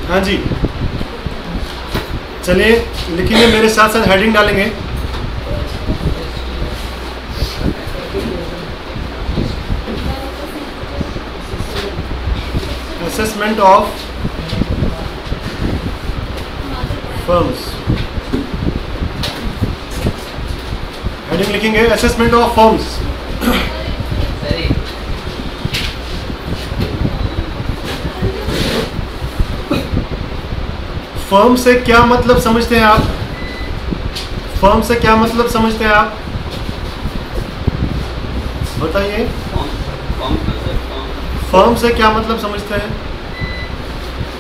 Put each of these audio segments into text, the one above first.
हाँ जी, चलिए लिखेंगे, मेरे साथ साथ हेडिंग डालेंगे। असेसमेंट ऑफ फर्म्स, हेडिंग लिखेंगे असेसमेंट ऑफ फर्म्स। फर्म से क्या मतलब समझते हैं आप? फर्म से क्या मतलब समझते हैं आप, बताइए। फर्म से क्या मतलब समझते हैं?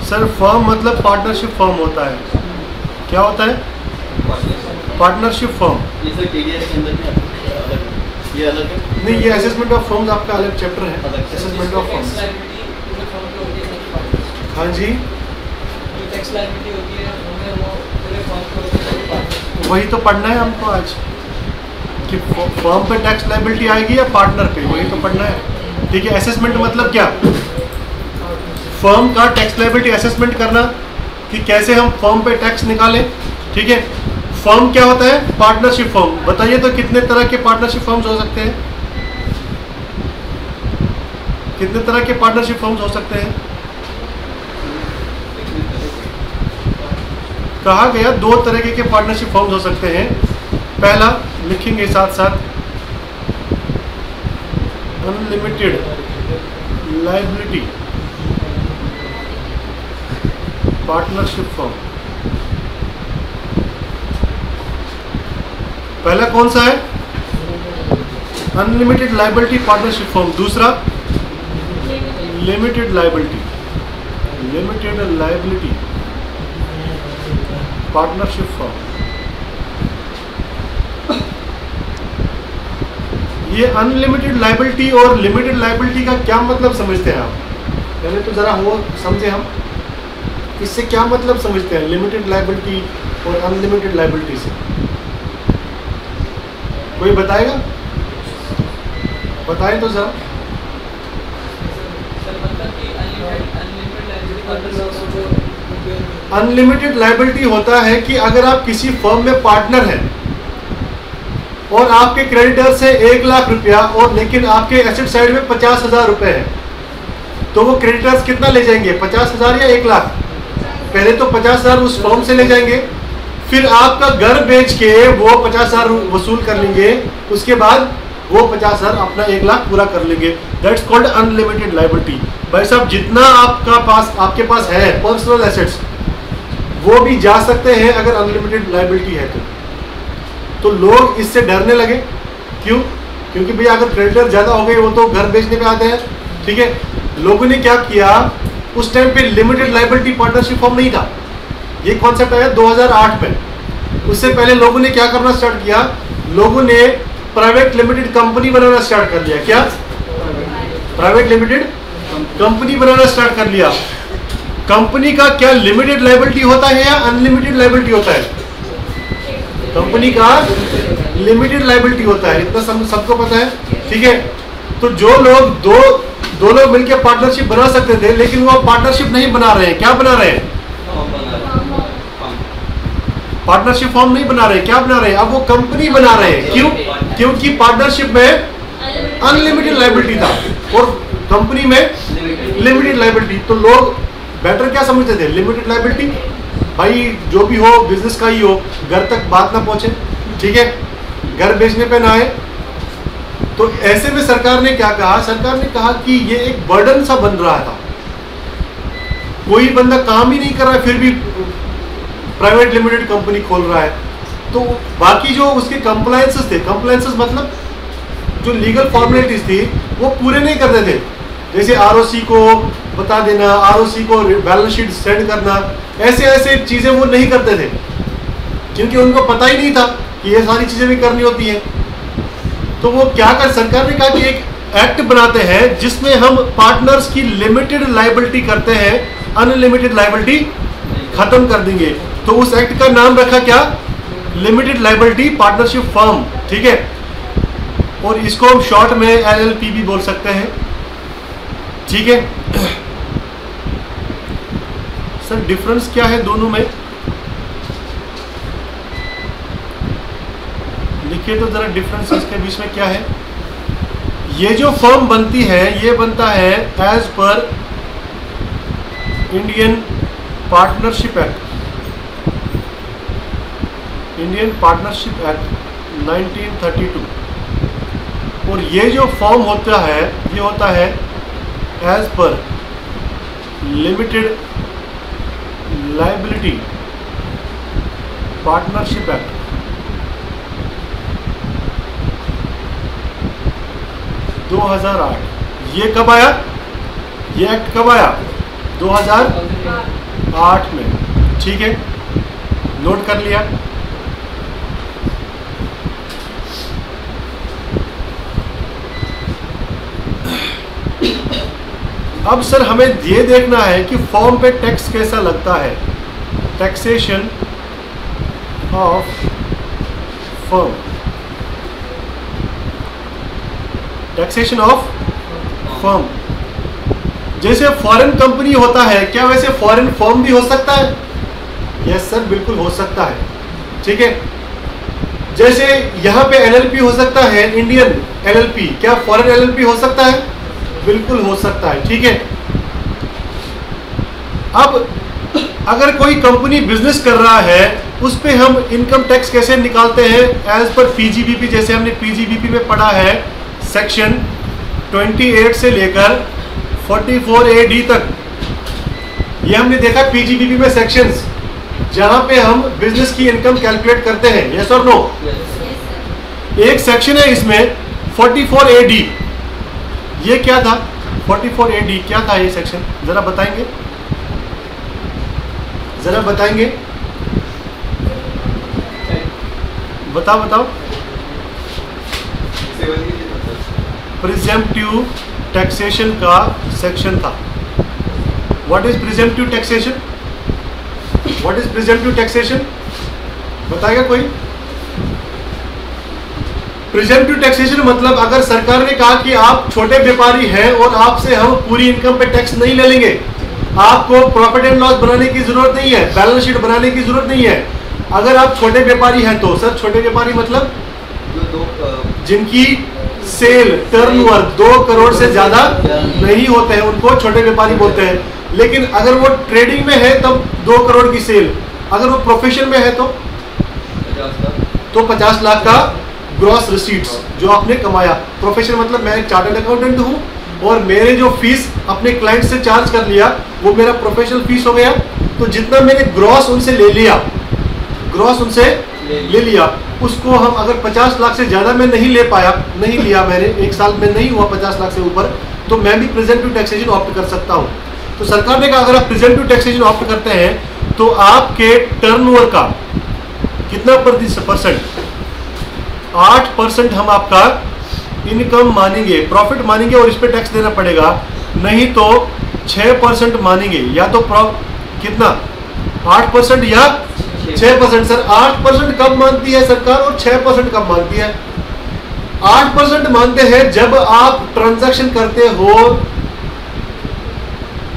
सर फर्म मतलब पार्टनरशिप फर्म होता है। क्या होता है? Partnership firm. ये अलग है नहीं, ये असेसमेंट ऑफ फर्म्स आपका अलग चैप्टर है, असेसमेंट ऑफ फर्म्स। हाँ जी, वही तो पढ़ना है हमको आज, कि फर्म पे टैक्स लायबिलिटी आएगी या पार्टनर पे, वही तो पढ़ना है। ठीक है, असेसमेंट मतलब क्या? फर्म का टैक्स लायबिलिटी असेसमेंट करना, कि कैसे हम फर्म पे टैक्स निकालें। ठीक है, फर्म क्या होता है? Partnership firm. बताइए तो कितने तरह के पार्टनरशिप फर्म्स हो सकते हैं? कितने तरह के पार्टनरशिप फर्म्स हो सकते हैं? कहा गया 2 तरह के पार्टनरशिप फर्म्स हो सकते हैं। पहला लिखेंगे साथ साथ, अनलिमिटेड लायबिलिटी पार्टनरशिप फर्म। पहला कौन सा है? Unlimited liability partnership firm. दूसरा लिमिटेड लायबिलिटी पार्टनरशिप फर्म। ये अनलिमिटेड लायबिलिटी और लिमिटेड लायबिलिटी का क्या मतलब समझते हैं आप? पहले तो जरा वो समझे हम, इससे क्या मतलब समझते हैं लिमिटेड लायबिलिटी और अनलिमिटेड लायबिलिटी से? कोई बताएगा? बताएं तो जरा। अनलिमिटेड लायबिलिटी होता है कि अगर आप किसी फर्म में पार्टनर हैं और आपके क्रेडिटर से 1 लाख रुपया, और लेकिन आपके एसेट साइड में 50,000 रुपए है, तो वो क्रेडिटर्स कितना ले जाएंगे? 50,000 या 1 लाख? पहले तो 50,000 उस फर्म से ले जाएंगे, फिर आपका घर बेच के वो 50,000 वसूल कर लेंगे, उसके बाद वो 50,000 अपना 1 लाख पूरा कर लेंगे। That's called unlimited liability. भाई साहब, जितना आपके पास है पर्सनल एसेट्स, वो भी जा सकते हैं अगर अनलिमिटेड लायबिलिटी है तो लोग इससे डरने लगे। क्यों? क्योंकि भैया अगर क्रेडिटर ज़्यादा हो गए, वो तो घर बेचने पे आते हैं। ठीक है, लोगों ने क्या किया, उस टाइम पे लिमिटेड लायबिलिटी पार्टनरशिप फॉर्म नहीं था, ये कॉन्सेप्ट आया 2008 में। उससे पहले लोगों ने क्या करना स्टार्ट किया, लोगों ने प्राइवेट लिमिटेड कंपनी बनाना स्टार्ट कर लिया। क्या? प्राइवेट लिमिटेड कंपनी बनाना स्टार्ट कर लिया। कंपनी का क्या लिमिटेड लायबिलिटी होता है या अनलिमिटेड लायबिलिटी होता है? कंपनी का लिमिटेड लायबिलिटी होता है, इतना सबको पता है। ठीक है, तो जो लोग दो लोग मिलकर पार्टनरशिप बना सकते थे, लेकिन वो पार्टनरशिप नहीं बना रहे हैं। क्या बना रहे हैं? पार्टनरशिप फॉर्म नहीं बना रहे, क्या बना रहे हैं? अब वो कंपनी बना रहे हैं। क्यों? क्योंकि पार्टनरशिप में अनलिमिटेड लायबिलिटी था और कंपनी में लिमिटेड लायबिलिटी। तो लोग बेटर क्या समझते थे? लिमिटेड लायबिलिटी, भाई जो भी हो बिजनेस का ही हो, घर तक बात ना पहुंचे। ठीक है, घर बेचने पे ना आए। तो ऐसे में सरकार ने क्या कहा? सरकार ने कहा कि ये एक बर्डन सा बन रहा था, कोई बंदा काम ही नहीं कर रहा है, फिर भी प्राइवेट लिमिटेड कंपनी खोल रहा है। तो बाकी जो उसके कंप्लायंसेस थे, कंप्लायंसेस मतलब जो लीगल फॉर्मेलिटीज थी, वो पूरे नहीं करते थे। जैसे आरओसी को बता देना, आरओसी को बैलेंस शीट सेंड करना, ऐसे चीजें वो नहीं करते थे, क्योंकि उनको पता ही नहीं था कि ये सारी चीजें भी करनी होती हैं। तो वो क्या कर, सरकार ने कहा कि एक एक्ट बनाते हैं जिसमें हम पार्टनर्स की लिमिटेड लायबिलिटी करते हैं, अनलिमिटेड लायबिलिटी खत्म कर देंगे। तो उस एक्ट का नाम रखा क्या? Limited liability partnership firm. ठीक है, और इसको हम शॉर्ट में LLP भी बोल सकते हैं। ठीक है, सर डिफरेंस क्या है दोनों में? लिखिए तो जरा डिफरेंस इसके बीच में क्या है। ये जो फर्म बनती है ये बनता है as per Indian partnership act, Indian partnership act 1932। और ये जो फॉर्म होता है ये होता है एज पर लिमिटेड लायबिलिटी पार्टनरशिप एक्ट। ये कब आया? ये एक्ट कब आया? 2008 में। ठीक है, नोट कर लिया। अब सर हमें ये देखना है कि फॉर्म पे टैक्स कैसा लगता है। Taxation of firm, taxation of firm. जैसे फॉरेन कंपनी होता है, क्या वैसे फॉरेन फर्म भी हो सकता है? यस सर, बिल्कुल हो सकता है। ठीक है, जैसे यहाँ पे एलएलपी हो सकता है, इंडियन एलएलपी, क्या फॉरेन एलएलपी हो सकता है? बिल्कुल हो सकता है। ठीक है, अब अगर कोई कंपनी बिजनेस कर रहा है उस पे हम इनकम टैक्स कैसे निकालते हैं? एज पर पीजीबीपी, जैसे हमने पीजीबीपी में पढ़ा है सेक्शन 28 से लेकर 44 AD तक। ये हमने देखा पीजीबीपी में सेक्शंस जहां पे हम बिजनेस की इनकम कैलकुलेट करते हैं। यस और नो? एक सेक्शन है इसमें 44 AD। ये क्या था 44 AD? क्या था ये सेक्शन? जरा बताएंगे, जरा बताएंगे, बताओ। प्रिजेम्पटिव टैक्सेशन का सेक्शन था। What is presumptive taxation? What is presumptive taxation? बताएगा कोई? प्रिजेम्पटिव टैक्सेशन मतलब अगर सरकार ने कहा कि आप छोटे व्यापारी हैं और आपसे हम पूरी इनकम पे टैक्स नहीं ले लेंगे, आपको प्रॉफिट एंड लॉस बनाने की जरूरत नहीं है, बैलेंस शीट बनाने की जरूरत नहीं है। अगर आप छोटे व्यापारी हैं तो सर, छोटे व्यापारी मतलब जिनकी सेल टर्नओवर 2 करोड़ से ज्यादा नहीं होते हैं उनको छोटे व्यापारी बोलते हैं। लेकिन अगर वो ट्रेडिंग में है तब 2 करोड़ की सेल, अगर वो प्रोफेशन में है तो 50 लाख का ग्रॉस रिसीट्स जो आपने कमाया। प्रोफेशन मतलब मैं एक चार्टर्ड अकाउंटेंट हूँ और मेरे जो फीस अपने क्लाइंट से चार्ज कर लिया वो मेरा प्रोफेशनल फीस हो गया। तो जितना मैंने ग्रॉस उनसे ले लिया, ग्रॉस उनसे ले लिया, उसको हम अगर 50 लाख से ज्यादा मैं नहीं ले पाया, नहीं लिया मैंने, एक साल में नहीं हुआ 50 लाख से ऊपर, तो मैं भी प्रेजेंटिव टैक्सेशन ऑप्ट कर सकता हूँ। तो सरकार ने कहा अगर आप प्रेजेंटिव टैक्सेशन ऑप्ट करते हैं तो आपके टर्नओवर का कितना %? 8% हम आपका इनकम मानेंगे, प्रॉफिट मानेंगे और इस पे टैक्स देना पड़ेगा। नहीं तो 6% मानेंगे, या तो कितना 8% या 6%। सर 8% कब मानती है सरकार और 6% कब मानती है? 8% मानते हैं जब आप ट्रांजैक्शन करते हो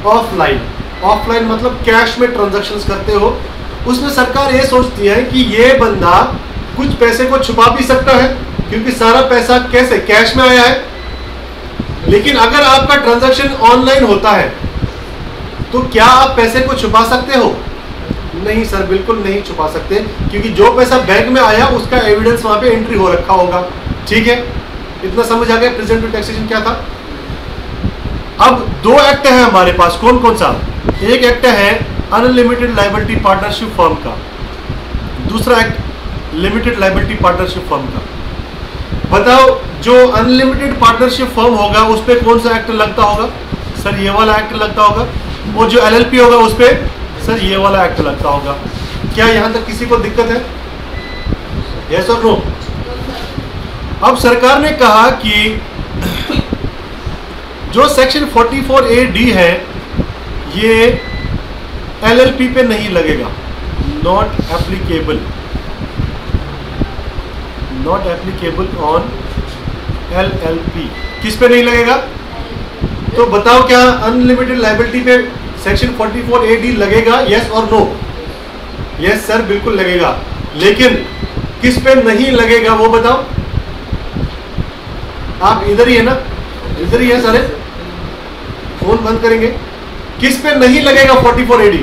ऑफलाइन। ऑफलाइन मतलब कैश में ट्रांजैक्शंस करते हो, उसमें सरकार ये सोचती है कि ये बंदा कुछ पैसे को छुपा भी सकता है क्योंकि सारा पैसा कैसे कैश में आया है। लेकिन अगर आपका ट्रांजैक्शन ऑनलाइन होता है तो क्या आप पैसे को छुपा सकते हो? नहीं सर, बिल्कुल नहीं छुपा सकते, क्योंकि जो पैसा बैंक में आया उसका एविडेंस वहां पे एंट्री हो रखा होगा। ठीक है, इतना समझ आ गया प्रेजेंटिव टैक्सेशन क्या था। अब 2 एक्ट है हमारे पास, कौन कौन सा? एक एक्ट है अनलिमिटेड लायबिलिटी पार्टनरशिप फर्म का, दूसरा act limited liability partnership firm का। बताओ जो अनलिमिटेड पार्टनरशिप फर्म होगा उस पर कौन सा एक्ट लगता होगा? सर ये वाला एक्ट लगता होगा। और जो एलएलपी होगा उस पर सर ये वाला एक्ट लगता होगा। क्या यहां तक किसी को दिक्कत है? यस और नो? अब सरकार ने कहा कि जो सेक्शन 44 AD है ये एलएलपी पे नहीं लगेगा, not applicable, not applicable on LLP. किस पे नहीं लगेगा? तो बताओ क्या अनलिमिटेड लायबिलिटी पे सेक्शन 44A(D) लगेगा, यस और नो? यस सर, बिल्कुल लगेगा। लेकिन किस पे नहीं लगेगा वो बताओ? आप इधर ही है ना, इधर ही है सारे, फोन बंद करेंगे। किस पे नहीं लगेगा 44A(D)?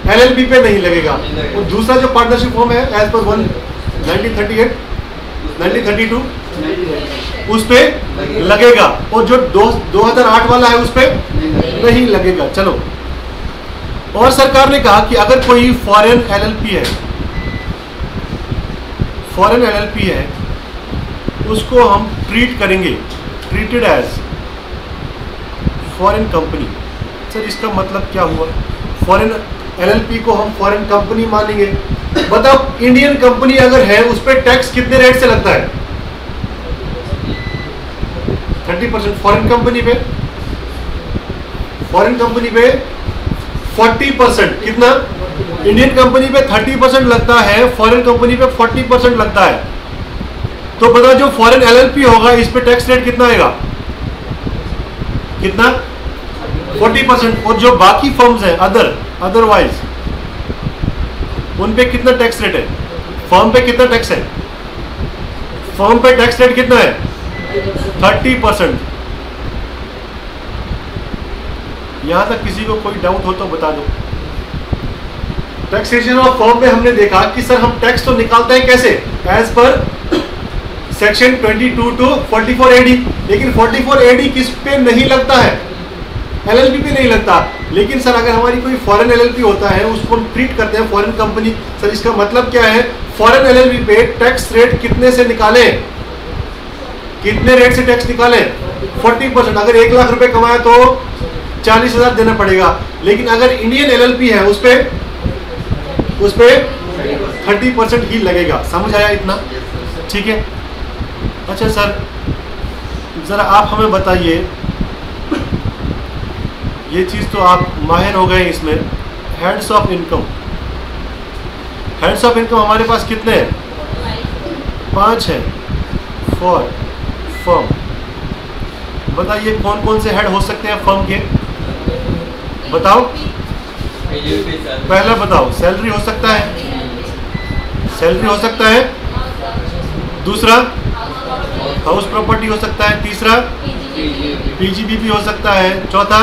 LLP पे नहीं लगेगा। और दूसरा जो पार्टनरशिप फॉर्म है एज पर 1938 1932 उस पे लगेगा, और जो 2008 वाला है उस पे नहीं लगेगा। चलो, और सरकार ने कहा कि अगर कोई फॉरेन LLP है, फॉरेन LLP है, उसको हम ट्रीट करेंगे, treated as foreign company. Sir इसका मतलब क्या हुआ? फॉरेन LLP को हम फॉरेन कंपनी मानेंगे। बताओ, इंडियन कंपनी अगर है उस पर टैक्स कितने रेट से लगता है? 30%। फॉरेन कंपनी पे 40%। कितना? इंडियन कंपनी पे 30% लगता है, फॉरेन कंपनी पे 40% लगता है। तो बताओ, जो फॉरेन LLP होगा इस पे टैक्स रेट कितना आएगा? कितना? 40%। और जो बाकी फर्म्स हैं अदरवाइज, उन पे कितना टैक्स रेट है? फर्म पे कितना टैक्स है? फर्म पे टैक्स रेट कितना है? 30%। यहां तक किसी को कोई डाउट हो तो बता दो। टैक्सेशन ऑफ फर्म में हमने देखा कि सर हम टैक्स तो निकालते हैं कैसे? As per section 22 to 44A(D), लेकिन 44A(D) किस पे नहीं लगता है? LLP पे नहीं लगता। लेकिन सर अगर हमारी कोई फॉरेन LLP होता है, उसको हम ट्रीट करते हैं फॉरेन कंपनी। सर इसका मतलब क्या है? फॉरेन LLP पे टैक्स रेट कितने से निकालें? कितने रेट से टैक्स निकालें? 40%। अगर 1 लाख रुपए कमाए तो 40,000 देना पड़ेगा। लेकिन अगर इंडियन LLP है उस पे 30% ही लगेगा। समझ आया इतना? ठीक है। अच्छा सर, जरा आप हमें बताइए, ये चीज तो आप माहिर हो गए इसमें, heads of income. Heads of income हमारे पास कितने हैं? 5 हैं फॉर फर्म। बताइए कौन कौन से हेड हो सकते हैं फर्म के? बताओ, पहला बताओ। सैलरी हो सकता है, सैलरी हो सकता है। दूसरा हाउस प्रॉपर्टी हो सकता है। तीसरा PGBP हो सकता है। चौथा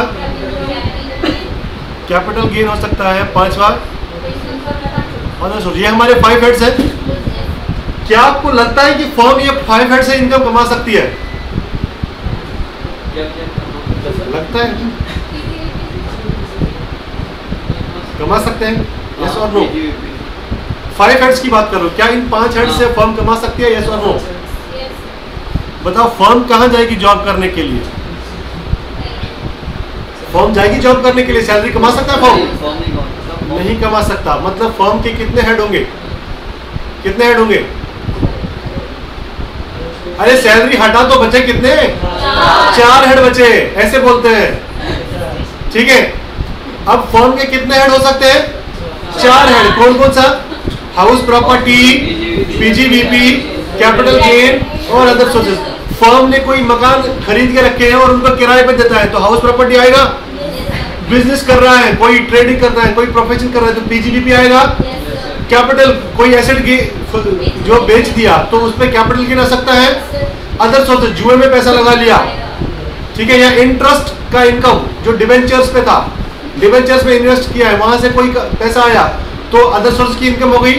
कैपिटल गेन हो सकता है। पांचवा अदर। ये हमारे 5 हेड्स हैं। क्या आपको लगता है कि फर्म ये 5 हेड से इनकम कमा सकती है? लगता है कमा सकते हैं? यस और नो? 5 हेड्स की बात करो, क्या इन 5 हेड्स से फर्म कमा सकती है? यस और नो? बताओ, फर्म कहाँ जाएगी जॉब करने के लिए? फर्म जाएगी जॉब करने के लिए, सैलरी कमा सकता है फर्म? नहीं कमा सकता। मतलब फर्म के कितने हेड होंगे? कितने हेड होंगे? अरे सैलरी हटा तो बचे कितने? 4 हेड बचे, ऐसे बोलते हैं। ठीक है। अब फर्म के कितने हेड हो सकते हैं? 4 हेड। कौन कौन सा? House property, PGBP, capital gain और अदर सोर्सेज। फर्म ने कोई मकान खरीद के रखे हैं और उनको किराए पे देता है तो हाउस प्रॉपर्टी आएगा। बिजनेस कर रहा है, कोई ट्रेडिंग कर रहा है, कोई प्रोफेशन कर रहा है तो PGBP आएगा। कैपिटल, कोई एसेट जो बेच दिया तो उस पर कैपिटल गेन आ सकता है। अदर सोर्सेज, जुए में पैसा लगा लिया, ठीक है, या इंटरेस्ट का इनकम जो डिवेंचर्स पे था, डिवेंचर्स में इन्वेस्ट किया है, वहां से कोई पैसा आया तो अदर सोर्स की इनकम हो गई।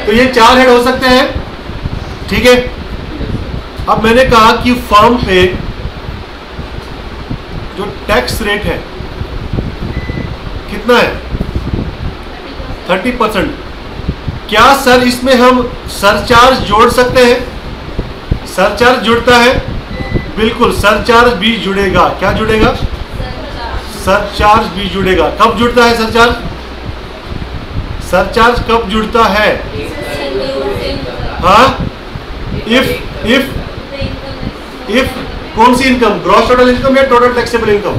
तो ये 4 हेड हो सकते हैं। ठीक है। अब मैंने कहा कि फर्म पे जो टैक्स रेट है कितना है? 30%। क्या सर इसमें हम सरचार्ज जोड़ सकते हैं? सरचार्ज जुड़ता है, बिल्कुल सरचार्ज भी जुड़ेगा। क्या जुड़ेगा? सरचार्ज भी जुड़ेगा। कब जुड़ता है सरचार्ज? सरचार्ज कब जुड़ता है? हाँ, इफ कौन सी इनकम? ग्रॉस टोटल इनकम या total taxable income?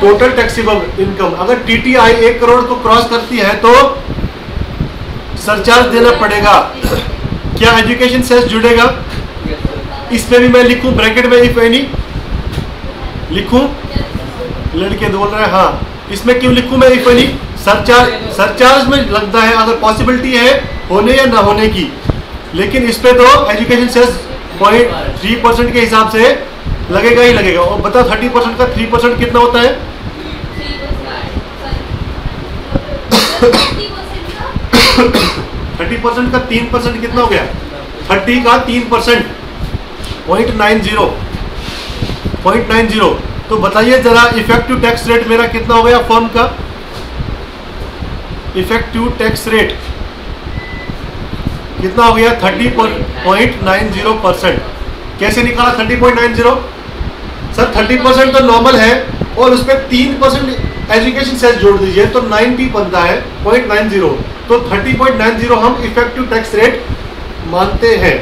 Total taxable income. अगर TTI 1 करोड़ को क्रॉस करती है तो सरचार्ज देना पड़ेगा। क्या एजुकेशन सेस जुड़ेगा? इसमें भी मैं लिखूं ब्रैकेट में, इफ एनी लिखूं? लड़के बोल रहे हैं हाँ, इसमें क्यों लिखूं मैं इफ एनी? सरचार्ज में लगता है अगर पॉसिबिलिटी है होने या ना होने की, लेकिन इस पे तो एजुकेशन सेस 0.3% के हिसाब से लगेगा ही लगेगा। और बताओ 30% का 3% कितना होता है? 30% का 3% कितना हो गया? 30 का 3% 0.90। तो बताइए जरा इफेक्टिव टैक्स रेट मेरा कितना हो गया फर्म का? इफेक्टिव टैक्स रेट कितना हो गया? 30.90%। कैसे निकाला 30.90? सर 30% तो नॉर्मल है और उस पर 3% एजुकेशन सेस जोड़ दीजिए तो 90 बनता है 0.90। तो 30.90 हम इफेक्टिव टैक्स रेट मानते हैं।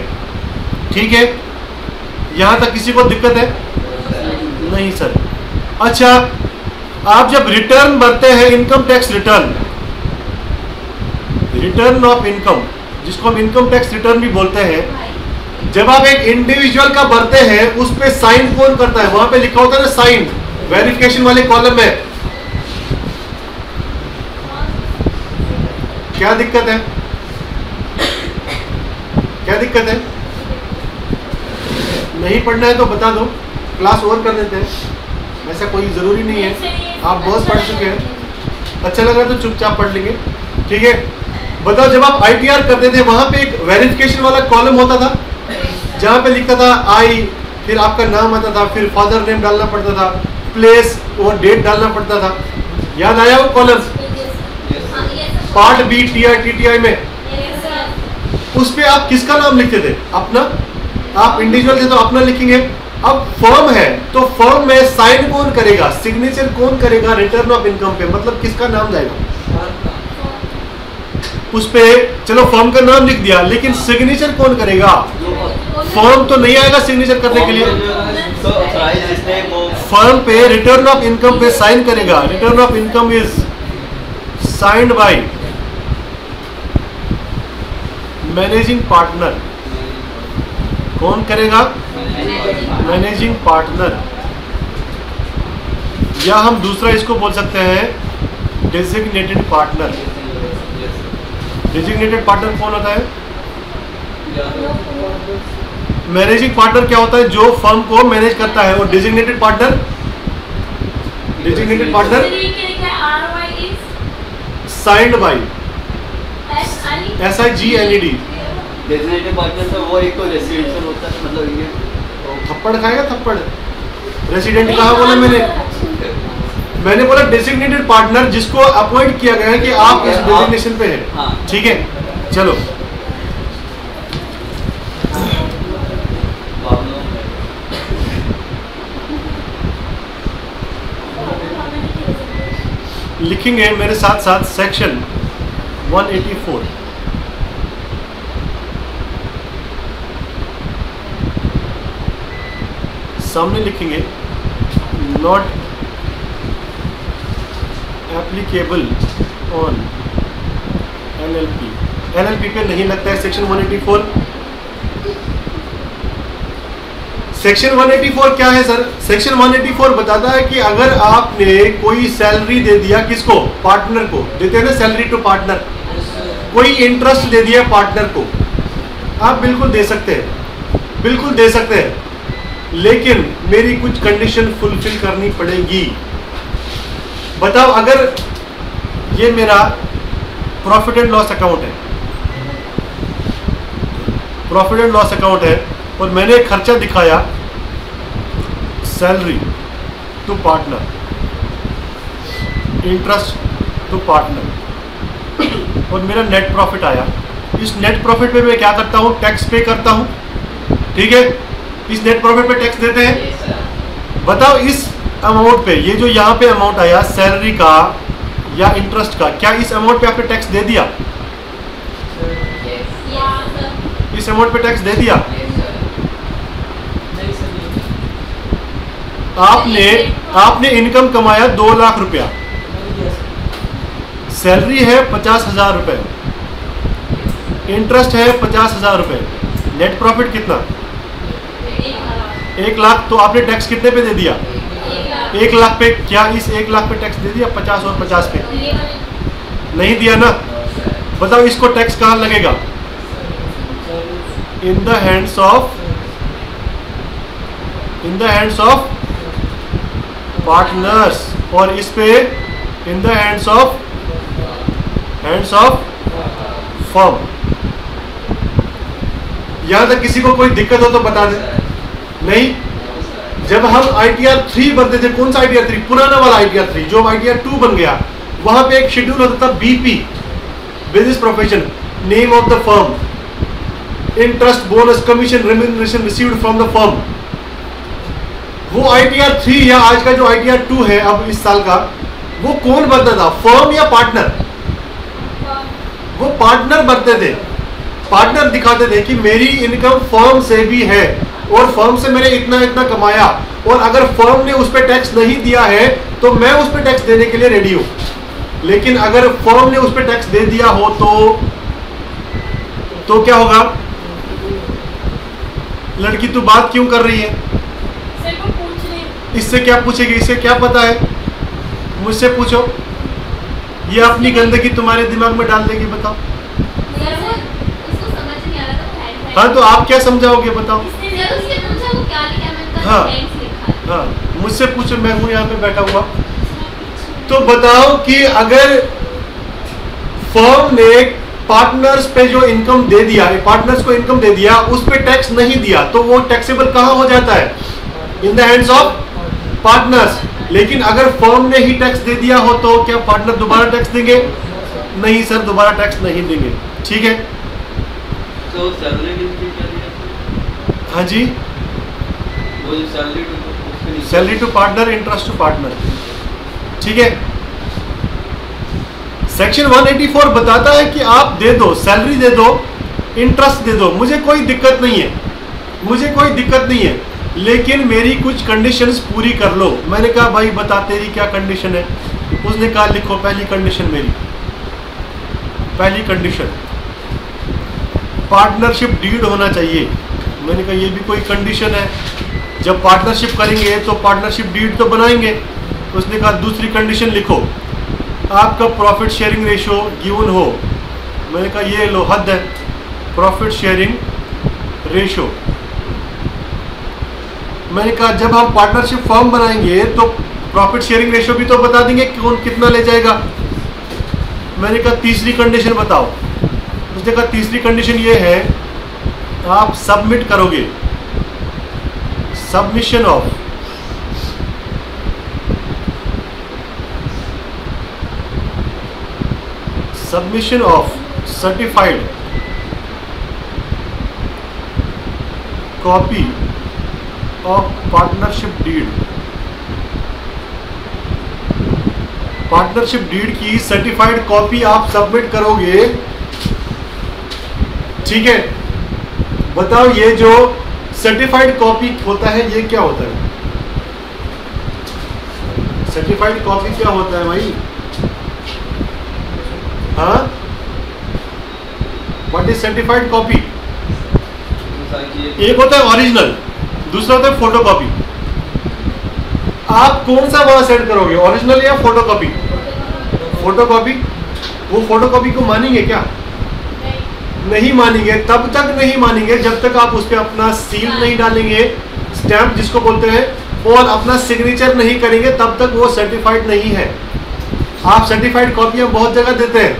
ठीक है, यहां तक किसी को दिक्कत है? नहीं सर। अच्छा, आप जब रिटर्न भरते हैं income tax return of income, जिसको हम इनकम टैक्स रिटर्न भी बोलते हैं, जब आप एक इंडिविजुअल का भरते हैं उस पे साइन कौन करता है? वहां पे लिखा होता है ना साइन, वेरिफिकेशन वाले कॉलम में। क्या दिक्कत है? क्या दिक्कत है? नहीं पढ़ना है तो बता दो, क्लास और कर देते हैं, ऐसा कोई ज़रूरी नहीं है। आप बहुत पढ़ चुके हैं, अच्छा लगा तो चुपचाप पढ़ लेंगे। ठीक है, बताओ जब आप ITR करते थे वहां पे एक वेरिफिकेशन वाला कॉलम होता था जहां पे लिखता था आई, फिर आपका नाम आता था, फिर फादर नेम डालना पड़ता था, प्लेस और डेट डालना पड़ता था। याद आया वो कॉलम? पार्ट B TI में उस पे आप किसका नाम लिखते थे? अपना। आप इंडिविजुअल थे तो अपना लिखेंगे। अब फर्म है तो फर्म में साइन कौन करेगा, सिग्नेचर कौन करेगा रिटर्न ऑफ इनकम पे? मतलब किसका नाम जाएगा उस पे? चलो फर्म का नाम लिख दिया, लेकिन सिग्नेचर कौन करेगा? फर्म तो नहीं आएगा सिग्नेचर करने के लिए। फर्म पे रिटर्न ऑफ इनकम पे साइन करेगा। Return of income is signed by managing partner. कौन करेगा? मैनेजिंग पार्टनर, या हम दूसरा इसको बोल सकते हैं डेजिग्नेटेड पार्टनर। डेजिग्नेटेड पार्टनर कौन होता है? मैनेजिंग पार्टनर क्या होता है? जो फर्म को मैनेज करता है। और designated partner signed by SIGNED। Designated partner तो वो एक तो रेसिडेंशियल होता है, मतलब ये थप्पड़ खाएगा थप्पड़। रेसिडेंट कहाँ बोला मैंने बोला डेजिग्नेटेड पार्टनर जिसको अपॉइंट किया गया है कि आप इस डेजिग्नेशन पे हैं। ठीक है, चलो लिखेंगे मेरे साथ साथ सेक्शन 184। सामने लिखेंगे नॉट एप्लीकेबल ऑन LLP पे नहीं लगता है सेक्शन 184। सेक्शन 184 क्या है सर? सेक्शन 184 बताता है कि अगर आपने कोई सैलरी दे दिया, किसको? पार्टनर को देते हैं ना सैलरी टू पार्टनर। कोई इंटरेस्ट दे दिया पार्टनर को, आप बिल्कुल दे सकते हैं, बिल्कुल दे सकते हैं, लेकिन मेरी कुछ कंडीशन फुलफिल करनी पड़ेगी। बताओ अगर ये मेरा प्रॉफिट एंड लॉस अकाउंट है, प्रॉफिट एंड लॉस अकाउंट है और मैंने खर्चा दिखाया salary to partner, interest to partner, और मेरा नेट प्रॉफिट आया। इस नेट प्रॉफिट पे मैं क्या करता हूँ? टैक्स पे करता हूँ। ठीक है, इस नेट प्रॉफिट पे टैक्स देते हैं। बताओ इस अमाउंट पे, ये जो यहाँ पे अमाउंट आया सैलरी का या इंटरेस्ट का, क्या इस अमाउंट पे आपने टैक्स दे दिया? इस अमाउंट पे टैक्स दे दिया? आपने इनकम कमाया 2 लाख रुपया, सैलरी है 50,000 रुपए, इंटरेस्ट है 50,000 रुपए, नेट प्रॉफिट कितना? 1 लाख। तो आपने टैक्स कितने पे दे दिया? 1 लाख पे, क्या इस 1 लाख पे टैक्स दे दिया? 50 और 50 पे नहीं दिया ना। बताओ इसको टैक्स कहाँ लगेगा? In the hands of partners, और इस पे in the hands of firm. यहां तक किसी को कोई दिक्कत हो तो बता दे। नहीं, जब हम ITR 3 बनते थे, कौन सा ITR 3? पुराना वाला ITR 3, जो ITR 2 बन गया, वहां पे एक शेड्यूल होता था BP, business profession, name of the firm, interest, bonus, commission, remuneration received from the firm. वो ITR 3 या आज का जो ITR 2 है अब इस साल का, वो कौन बनता था, फर्म या पार्टनर? वो पार्टनर बनते थे। पार्टनर दिखाते थे कि मेरी इनकम फर्म से भी है और फर्म से मैंने इतना इतना कमाया, और अगर फर्म ने उस पर टैक्स नहीं दिया है तो मैं उस पर टैक्स देने के लिए रेडी हूं। लेकिन अगर फर्म ने उस पर टैक्स दे दिया हो तो क्या होगा? लड़की तू बात क्यों कर रही है? इससे क्या पूछेगी? इसे क्या पता है? मुझसे पूछो। ये अपनी गंदगी तुम्हारे दिमाग में डाल देगी। बताओ। हाँ, तो आप क्या समझाओगे? बताओ। हाँ, मुझसे पूछो, मैं हूं यहाँ पे बैठा हुआ। तो बताओ कि अगर फर्म ने पार्टनर्स पे जो इनकम दे दिया, पार्टनर्स को इनकम दे दिया, उस पे टैक्स नहीं दिया, तो वो टैक्सेबल कहाँ हो जाता है? In the hands of partners. लेकिन अगर फर्म ने ही टैक्स दे दिया हो तो क्या पार्टनर दोबारा टैक्स देंगे? नहीं सर, दोबारा टैक्स नहीं देंगे। ठीक है। तो हाँ जी, वो जो salary to partner, interest to partner. ठीक है। सेक्शन 184 बताता है कि आप दे दो, सैलरी दे दो, इंटरेस्ट दे दो, मुझे कोई दिक्कत नहीं है, लेकिन मेरी कुछ कंडीशंस पूरी कर लो। मैंने कहा भाई बता तेरी क्या कंडीशन है? उसने कहा लिखो, पहली कंडीशन मेरी, पहली कंडीशन पार्टनरशिप डीड होना चाहिए। मैंने कहा ये भी कोई कंडीशन है? जब पार्टनरशिप करेंगे तो पार्टनरशिप डीड तो बनाएंगे। उसने कहा दूसरी कंडीशन लिखो, आपका प्रॉफिट शेयरिंग रेशियो गिवन हो। मैंने कहा ये लो, हद है, प्रॉफिट शेयरिंग रेशियो। मैंने कहा जब हम पार्टनरशिप फर्म बनाएंगे तो प्रॉफिट शेयरिंग रेशियो भी तो बता देंगे कौन कितना ले जाएगा। मैंने कहा तीसरी कंडीशन बताओ। उसने कहा तीसरी कंडीशन ये है, आप सबमिट करोगे, submission of certified copy of partnership deed. Partnership deed की सर्टिफाइड कॉपी आप सबमिट करोगे। ठीक है। बताओ ये जो सर्टिफाइड कॉपी होता है ये क्या होता है? सर्टिफाइड कॉपी क्या होता है भाई? हाँ, व्हाट इज सर्टिफाइड कॉपी? एक होता है ओरिजिनल, दूसरा होता है फोटोकॉपी। आप कौन सा वहां सेंड करोगे, ओरिजिनल या फोटोकॉपी? फोटोकॉपी। वो फोटोकॉपी को मानेंगे क्या? नहीं मानेंगे। तब तक नहीं मानेंगे जब तक आप उस पर अपना सील नहीं डालेंगे, स्टैंप जिसको बोलते हैं, और अपना सिग्नेचर नहीं करेंगे, तब तक वो सर्टिफाइड नहीं है। आप सर्टिफाइड कॉपियां बहुत जगह देते हैं।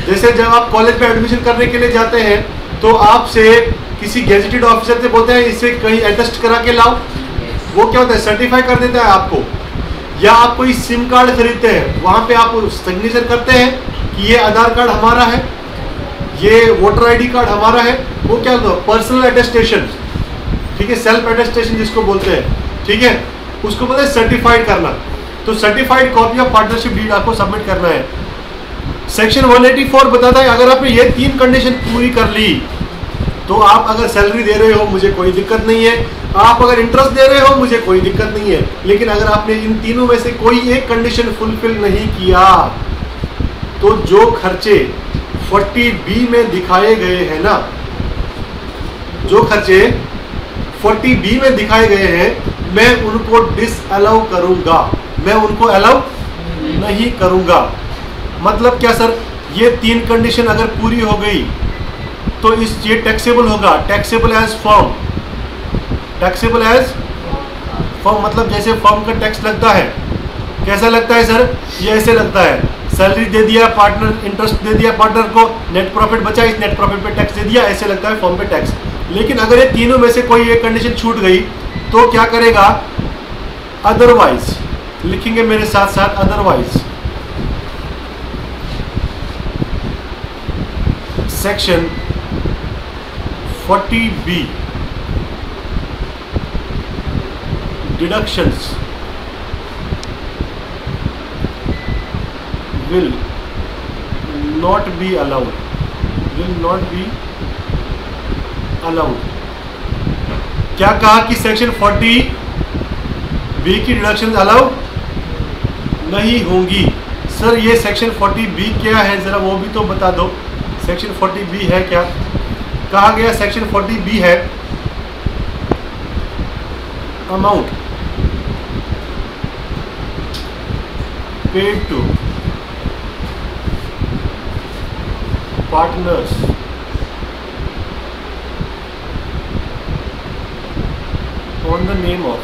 जैसे जब आप कॉलेज में एडमिशन करने के लिए जाते हैं तो आपसे किसी गेजेटेड ऑफिसर से बोलते हैं इससे कहीं अटेस्ट करा के लाओ। वो क्या होता है? सर्टिफाई कर देता है आपको। या आप कोई सिम कार्ड खरीदते हैं, वहां पे आप सिग्नेचर करते हैं कि ये आधार कार्ड हमारा है, ये वोटर आईडी कार्ड हमारा है। वो क्या होता है? Personal attestation. ठीक है, सेल्फ अटेस्टेशन जिसको बोलते हैं। ठीक है, उसको बोलते हैं सर्टिफाइड करना। तो certified copy of partnership deed आपको सबमिट करना है। सेक्शन 184 बताता है अगर आपने ये 3 कंडीशन पूरी कर ली तो आप अगर सैलरी दे रहे हो मुझे कोई दिक्कत नहीं है, आप अगर इंटरेस्ट दे रहे हो मुझे कोई दिक्कत नहीं है। लेकिन अगर आपने इन तीनों में से कोई एक कंडीशन फुलफिल नहीं किया तो जो खर्चे 40B में दिखाए गए हैं ना, जो खर्चे 40B में दिखाए गए हैं मैं उनको डिसअलाउ करूंगा, मैं उनको अलाउ नहीं करूंगा। मतलब क्या सर, ये 3 कंडीशन अगर पूरी हो गई तो ये टैक्सेबल होगा, taxable as firm, taxable as firm. मतलब जैसे फर्म का टैक्स लगता है, कैसा लगता है सर, ये ऐसे लगता है, सैलरी दे दिया पार्टनर, इंटरेस्ट दे दिया पार्टनर को, नेट प्रॉफिट बचा, इस नेट प्रॉफिट पे टैक्स दे दिया, ऐसे लगता है फर्म पे टैक्स। लेकिन अगर ये तीनों में से कोई एक कंडीशन छूट गई तो क्या करेगा, अदरवाइज लिखेंगे मेरे साथ साथ, otherwise section 40B deductions will not be allowed, will not be allowed। क्या कहा कि सेक्शन 40B की डिडक्शन अलाउ नहीं होंगी। सर ये सेक्शन 40B क्या है, जरा वो भी तो बता दो, सेक्शन 40B है क्या। कहा गया सेक्शन 40B है amount paid to partners on the name of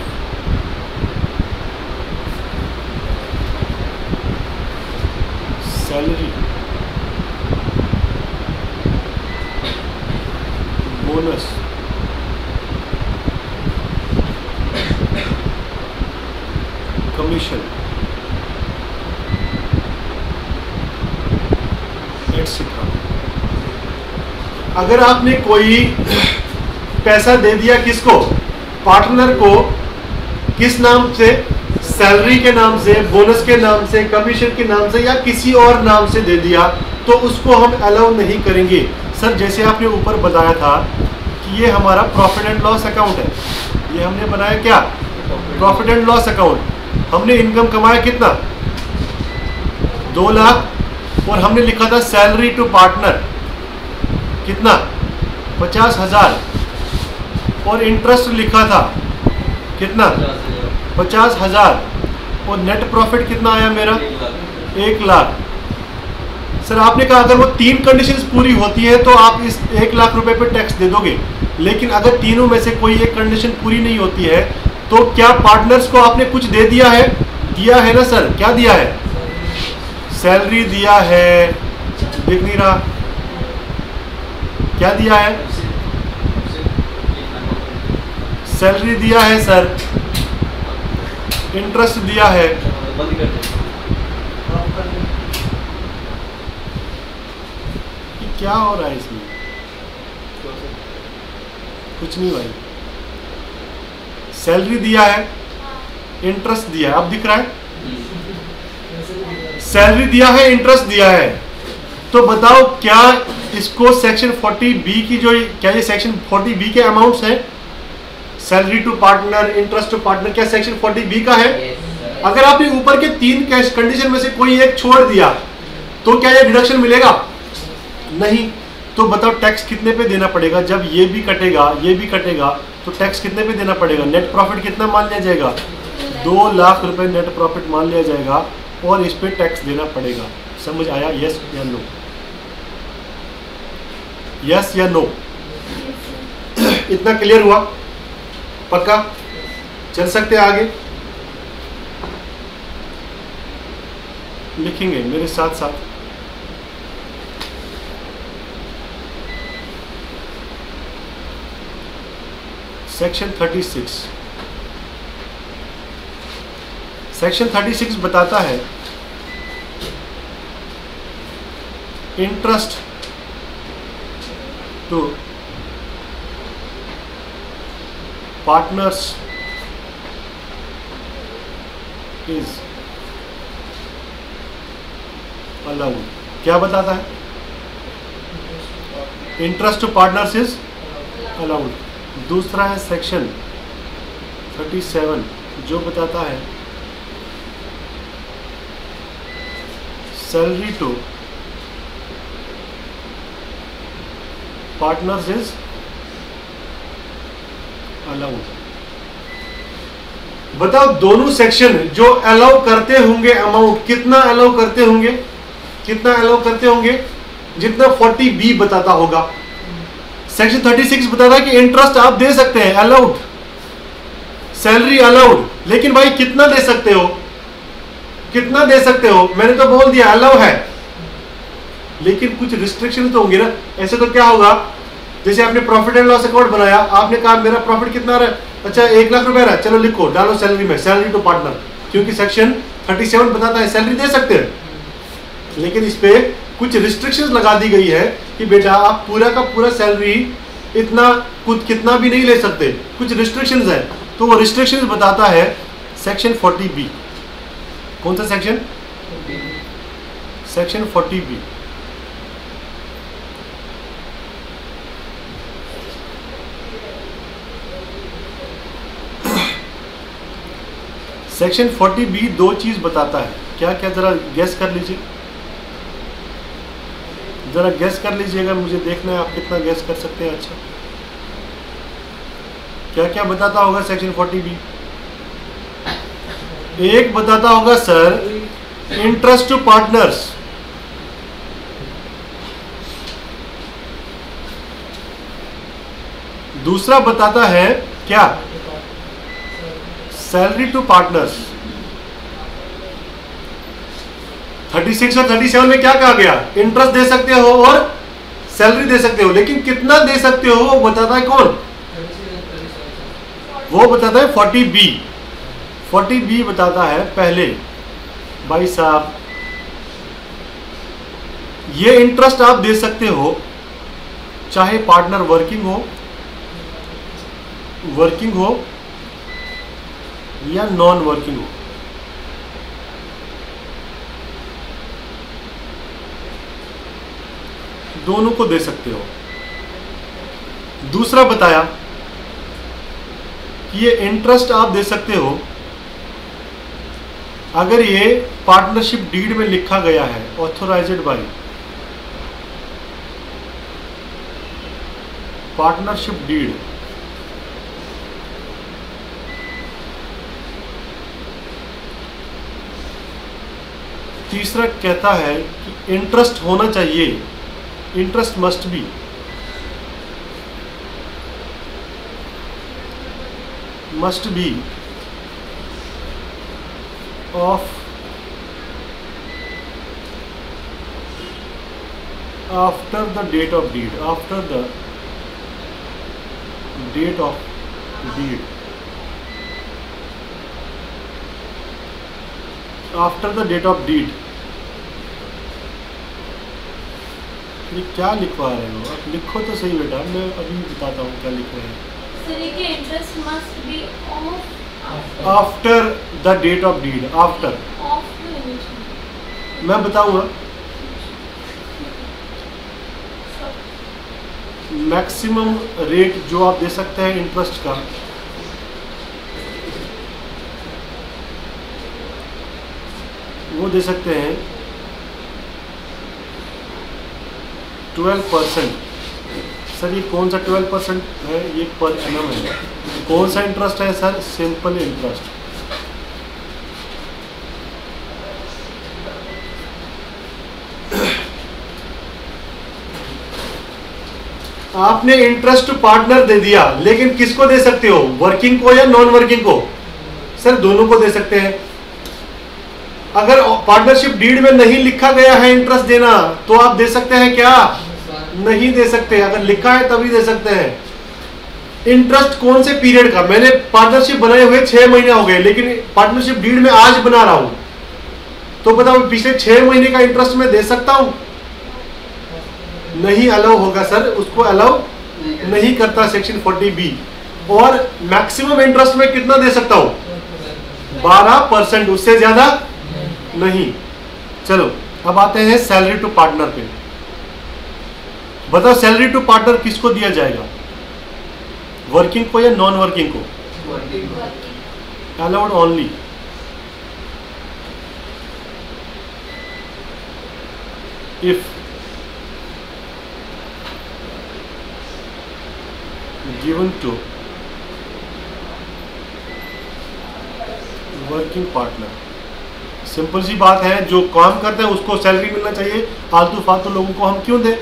salary, bonus, commission, etc। अगर आपने कोई पैसा दे दिया किसको, पार्टनर को, किस नाम से, सैलरी के नाम से, बोनस के नाम से, कमीशन के नाम से या किसी और नाम से दे दिया, तो उसको हम अलाउ नहीं करेंगे। सर जैसे आपने ऊपर बताया था कि ये हमारा प्रॉफिट एंड लॉस अकाउंट है, ये हमने बनाया क्या, प्रॉफिट एंड लॉस अकाउंट। हमने इनकम कमाया कितना, 2 लाख, और हमने लिखा था सैलरी टू पार्टनर कितना, 50,000, और इंटरेस्ट लिखा था कितना, 50,000, और नेट प्रॉफिट कितना आया मेरा, 1 लाख। सर आपने कहा अगर वो 3 कंडीशंस पूरी होती है तो आप इस 1 लाख रुपए पे टैक्स दे दोगे, लेकिन अगर तीनों में से कोई एक कंडीशन पूरी नहीं होती है तो क्या पार्टनर्स को आपने कुछ दे दिया है, दिया है ना सर, क्या दिया है, सैलरी दिया है, दिख नहीं रहा, क्या दिया है, सैलरी दिया है सर, इंटरेस्ट दिया है, क्या हो रहा है इसमें, कुछ नहीं भाई, सैलरी दिया है, इंटरेस्ट दिया है, अब दिख रहा है, सैलरी दिया है, इंटरेस्ट दिया है। तो बताओ क्या इसको सेक्शन 40B की जो, क्या ये सेक्शन 40B के अमाउंट्स हैं, salary to partner, interest to partner, क्या सेक्शन 40B का है? अगर आपने ऊपर के 3 कंडीशन में से कोई एक छोड़ दिया तो क्या ये डिडक्शन मिलेगा, नहीं। तो बताओ टैक्स कितने पे देना पड़ेगा, जब ये भी कटेगा ये भी कटेगा तो टैक्स कितने पे देना पड़ेगा, नेट प्रॉफिट कितना मान लिया जाएगा, 2 लाख रुपए नेट प्रॉफिट मान लिया जाएगा और इस पे टैक्स देना पड़ेगा। समझ आया, यस या नो, यस या नो, इतना क्लियर हुआ, पक्का चल सकते हैं आगे, लिखेंगे मेरे साथ साथ। सेक्शन 36, सेक्शन 36 बताता है interest to partners is allowed. क्या बताता है, interest to partners is allowed. दूसरा है सेक्शन 37 जो बताता है salary to partners is allowed. बताओ दोनों सेक्शन जो अलाउ करते होंगे अमाउंट, कितना अलाउ करते होंगे, कितना अलाउ करते होंगे, जितना 40B बताता होगा। सेक्शन 36 बताता है कि इंटरेस्ट आप दे सकते हैं, अलाउड, सैलरी अलाउड, लेकिन भाई कितना दे सकते हो, कितना दे सकते हो, मैंने तो बोल दिया अलाउ है, लेकिन कुछ रिस्ट्रिक्शन तो होंगे ना। ऐसे तो क्या होगा, जैसे आपने प्रॉफिट एंड लॉस अकाउंट बनाया, आपने कहा मेरा प्रॉफिट कितना रहा है, अच्छा 1 लाख रुपए रहा है, चलो लिखो, डालो सैलरी में, सैलरी टू पार्टनर, क्योंकि सेक्शन 37 बताता है सैलरी दे सकते हैं, लेकिन इस पे कुछ रिस्ट्रिक्शंस लगा दी गई है कि बेटा आप पूरा का पूरा सैलरी इतना कुछ कितना भी नहीं ले सकते, कुछ रिस्ट्रिक्शंस है। तो वो रिस्ट्रिक्शंस बताता है सेक्शन 40B। कौन सा section? Section 40B। Section 40B दो चीज बताता है, क्या क्या, जरा गैस कर लीजिए, जरा गैस कर लीजिएगा, मुझे देखना है आप कितना गैस कर सकते हैं। अच्छा, क्या क्या बताता होगा सेक्शन 40B? एक बताता होगा सर इंटरेस्ट टू पार्टनर्स, दूसरा बताता है क्या, सैलरी टू पार्टनर्स। 36 और 37 में क्या कहा गया, इंटरेस्ट दे सकते हो और सैलरी दे सकते हो, लेकिन कितना दे सकते हो वो बताता है कौन, वो बताता है 40B। 40B बताता है पहले, भाई साहब ये इंटरेस्ट आप दे सकते हो चाहे पार्टनर वर्किंग हो या नॉन वर्किंग हो। दोनों को दे सकते हो। दूसरा बताया कि ये इंटरेस्ट आप दे सकते हो अगर ये पार्टनरशिप डीड में लिखा गया है, ऑथोराइज्ड बाय, पार्टनरशिप डीड। तीसरा कहता है कि इंटरेस्ट होना चाहिए, interest must be, of after the date of deed, after the date of deed, after the date of deed. ये क्या लिखवा रहे हो आप, लिखो तो सही बेटा, मैं अभी बताता हूँ क्या लिख रहे हैं। Interest must be after the date of deed, after, मैं बताऊंगा। मैक्सिमम रेट जो आप दे सकते हैं इंटरेस्ट का, वो दे सकते हैं 12%। सर ये कौन सा 12% है, ये पर एनम है। कौन सा इंटरेस्ट है सर, सिंपल इंटरेस्ट। आपने इंटरेस्ट टू पार्टनर दे दिया, लेकिन किसको दे सकते हो, वर्किंग को या नॉन वर्किंग को? सर दोनों को दे सकते हैं। अगर पार्टनरशिप डीड में नहीं लिखा गया है इंटरेस्ट देना, तो आप दे सकते हैं क्या, नहीं दे सकते। अगर लिखा है तभी दे सकते हैं। इंटरेस्ट कौन से पीरियड का, मैंने पार्टनरशिप बनाए हुए 6 महीने हो गए, लेकिन पार्टनरशिप डीड में आज बना रहा हूं, तो बताओ पिछले 6 महीने का इंटरेस्ट मैं दे सकता हूं? नहीं अलाउ होगा सर, उसको अलाउ नहीं करता सेक्शन 40B। और मैक्सिमम इंटरेस्ट में कितना दे सकता हूं, 12%, उससे ज्यादा नहीं। चलो अब आते हैं सैलरी टू पार्टनर पे। बताओ सैलरी टू पार्टनर किसको दिया जाएगा, वर्किंग को या नॉन वर्किंग को? Allowed only. If given to working partner, simple सी बात है, जो काम करते हैं उसको सैलरी मिलना चाहिए, आलतू फालतू लोगों को हम क्यों दें,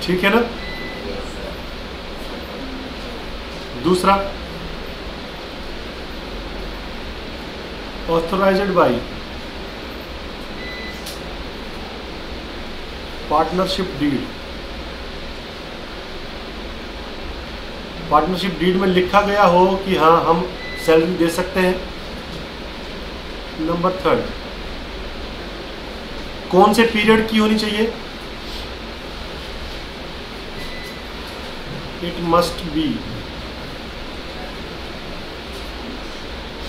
ठीक है ना। दूसरा, authorised by partnership deed, partnership deed में लिखा गया हो कि हाँ हम सैलरी दे सकते हैं। नंबर थर्ड, कौन से पीरियड की होनी चाहिए, it must be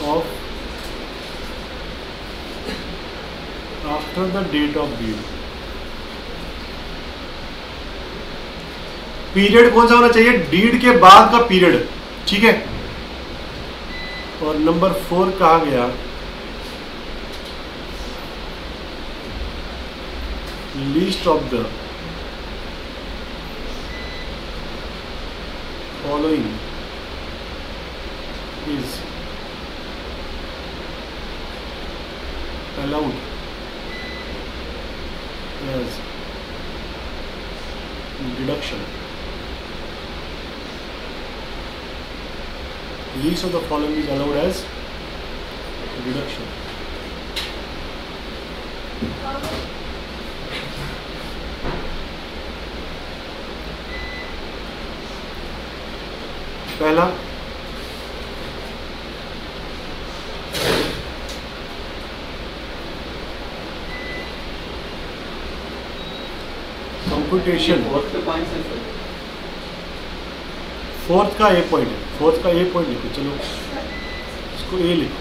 of after the date of deed, period कौन सा होना चाहिए, डीड के बाद का पीरियड, ठीक है। और नंबर 4 कहा गया least of the following is allowed as deduction. Least of the following is allowed as deduction. पहला, कंप्यूटेशन, फोर्थ का ए पॉइंट है, फोर्थ का ए पॉइंट लिखो, चलो इसको ए लिखो।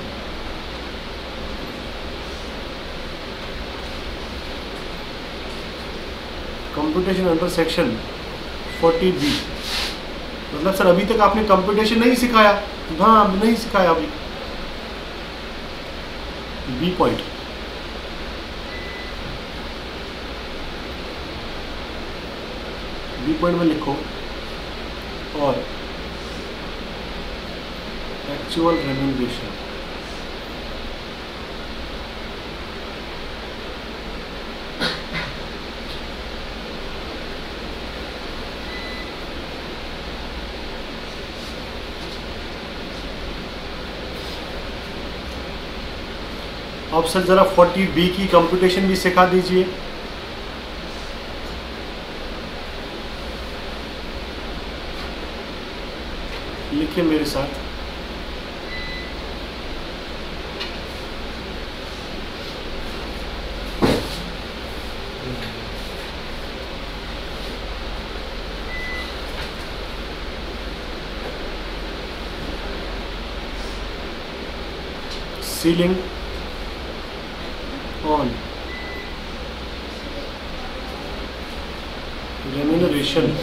कंप्यूटेशन अंडर सेक्शन 40B, मतलब सर अभी तक आपने कंप्यूटेशन नहीं सिखाया, हाँ नहीं सिखाया अभी। बी पॉइंट, बी पॉइंट में लिखो और एक्चुअल रेम्यूनरेशन, अब सर जरा 40B की कंप्यूटेशन भी सिखा दीजिए। लिखिए मेरे साथ, ceiling on remuneration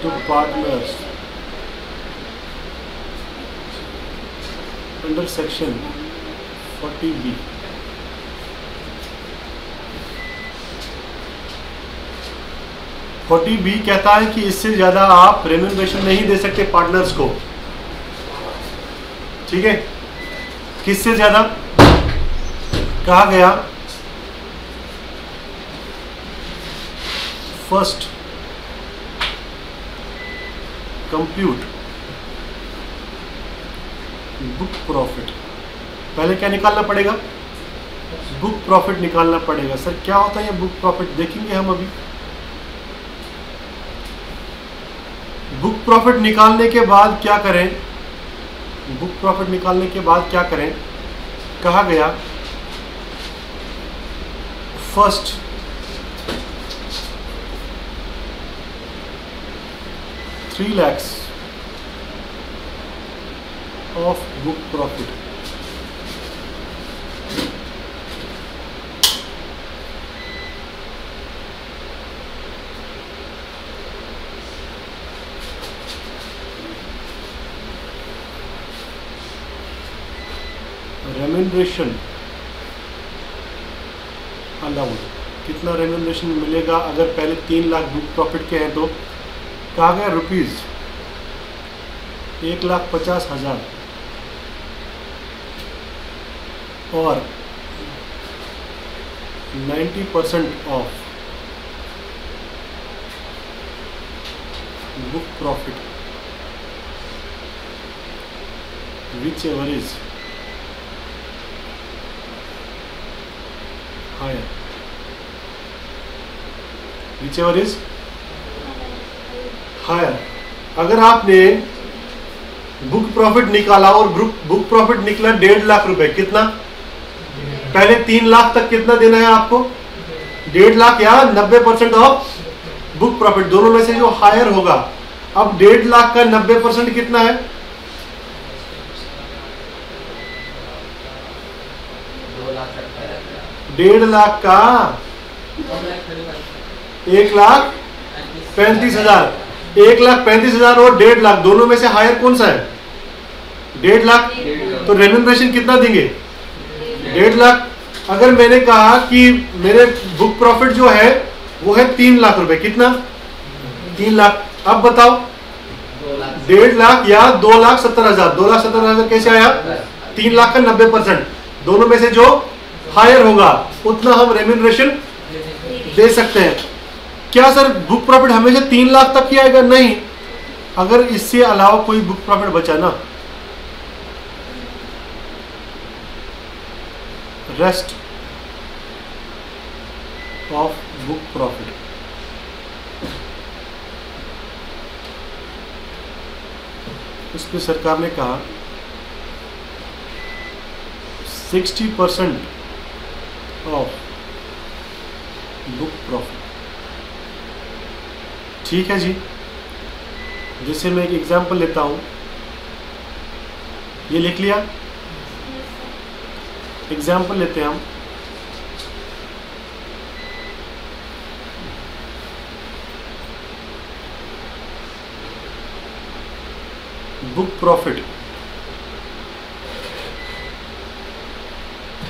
to partners under section 40B. B कहता है कि इससे ज्यादा आप रेम्यूनरेशन नहीं दे सकते पार्टनर्स को, ठीक है। किससे ज्यादा कहा गया, फर्स्ट कंप्यूट बुक प्रॉफिट, पहले क्या निकालना पड़ेगा, बुक प्रॉफिट निकालना पड़ेगा। सर क्या होता है ये बुक प्रॉफिट, देखेंगे हम अभी। बुक प्रॉफिट निकालने के बाद क्या करें, बुक प्रॉफिट निकालने के बाद क्या करें, कहा गया first $3 lakhs of book profit remuneration allowed, कितना रेम्यूनरेशन मिलेगा अगर पहले 3 लाख बुक प्रॉफिट के हैं तो कहा गया 1,50,000 और 90% of book profit whichever is higher, whichever is higher। अगर आपने बुक प्रॉफिट निकाला और बुक प्रॉफिट निकला 1.5 लाख रुपए, कितना? पहले 3 लाख तक कितना देना है आपको? 1.5 लाख या 90% ऑफ बुक प्रॉफिट, दोनों में से जो हायर होगा। अब 1.5 लाख का 90% कितना है? 1.5 लाख का 1,35,000, 1,35,000 और 1.5 लाख दोनों में से हायर कौन सा है? 1.5 लाख। तो रेम्यूनरेशन कितना देंगे? 1.5 लाख। अगर मैंने कहा कि मेरे बुक प्रॉफिट जो है वो है 3 लाख रुपए, कितना? 3 लाख। अब बताओ 1.5 लाख या 2,70,000? 2,70,000 कैसे आया? 3 लाख का 90%, दोनों में से जो हायर होगा उतना हम रेम्यूनरेशन दे सकते हैं। क्या सर बुक प्रॉफिट हमेशा 3 लाख तक ही आएगा? नहीं, अगर इससे अलावा कोई बुक प्रॉफिट बचा ना, रेस्ट ऑफ बुक प्रॉफिट, उस पर सरकार ने कहा 60% ऑफ बुक प्रॉफिट। ठीक है जी, जैसे मैं एक एग्जांपल लेता हूं, ये लिख लिया। एग्जांपल लेते हैं हम, बुक प्रॉफिट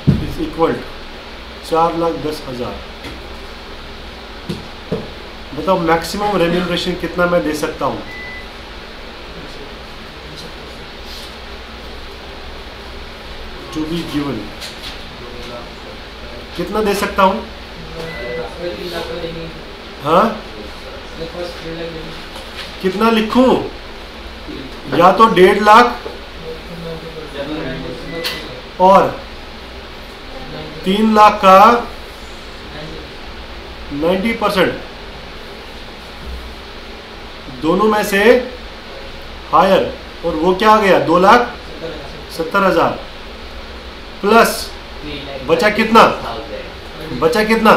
इज इक्वल 4,10,000। बताओ मैक्सिमम रेम्यूनरेशन कितना मैं दे सकता हूं? टू बी गिवन, कितना दे सकता हूं? हाँ, कितना लिखूं? या तो 1.5 लाख और 3 लाख का 90%, दोनों में से हायर, और वो क्या आ गया? 2,70,000 प्लस बचा कितना? बचा कितना?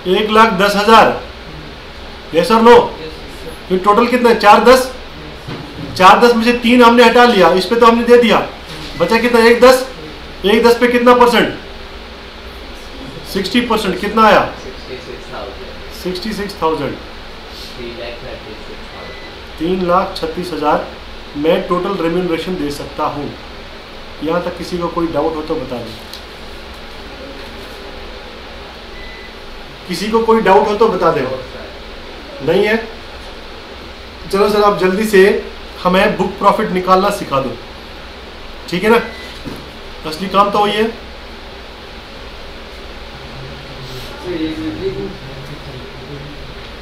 1,10,000। यस और नो? फिर टोटल कितना है? 4,10। 4,10 में से 3 हमने हटा लिया, इस पे तो हमने दे दिया, बचा कितना? 1,10। 1,10 पे कितना परसेंट? 60%। कितना आया? 66,000। 3,36,000 मैं टोटल रेम्यूनरेशन दे सकता हूँ। यहाँ तक किसी को कोई डाउट हो तो बता दें। किसी को कोई डाउट हो तो बता दें। नहीं है? चलो सर आप जल्दी से हमें बुक प्रॉफिट निकालना सिखा दो, ठीक है ना? असली काम तो वही है।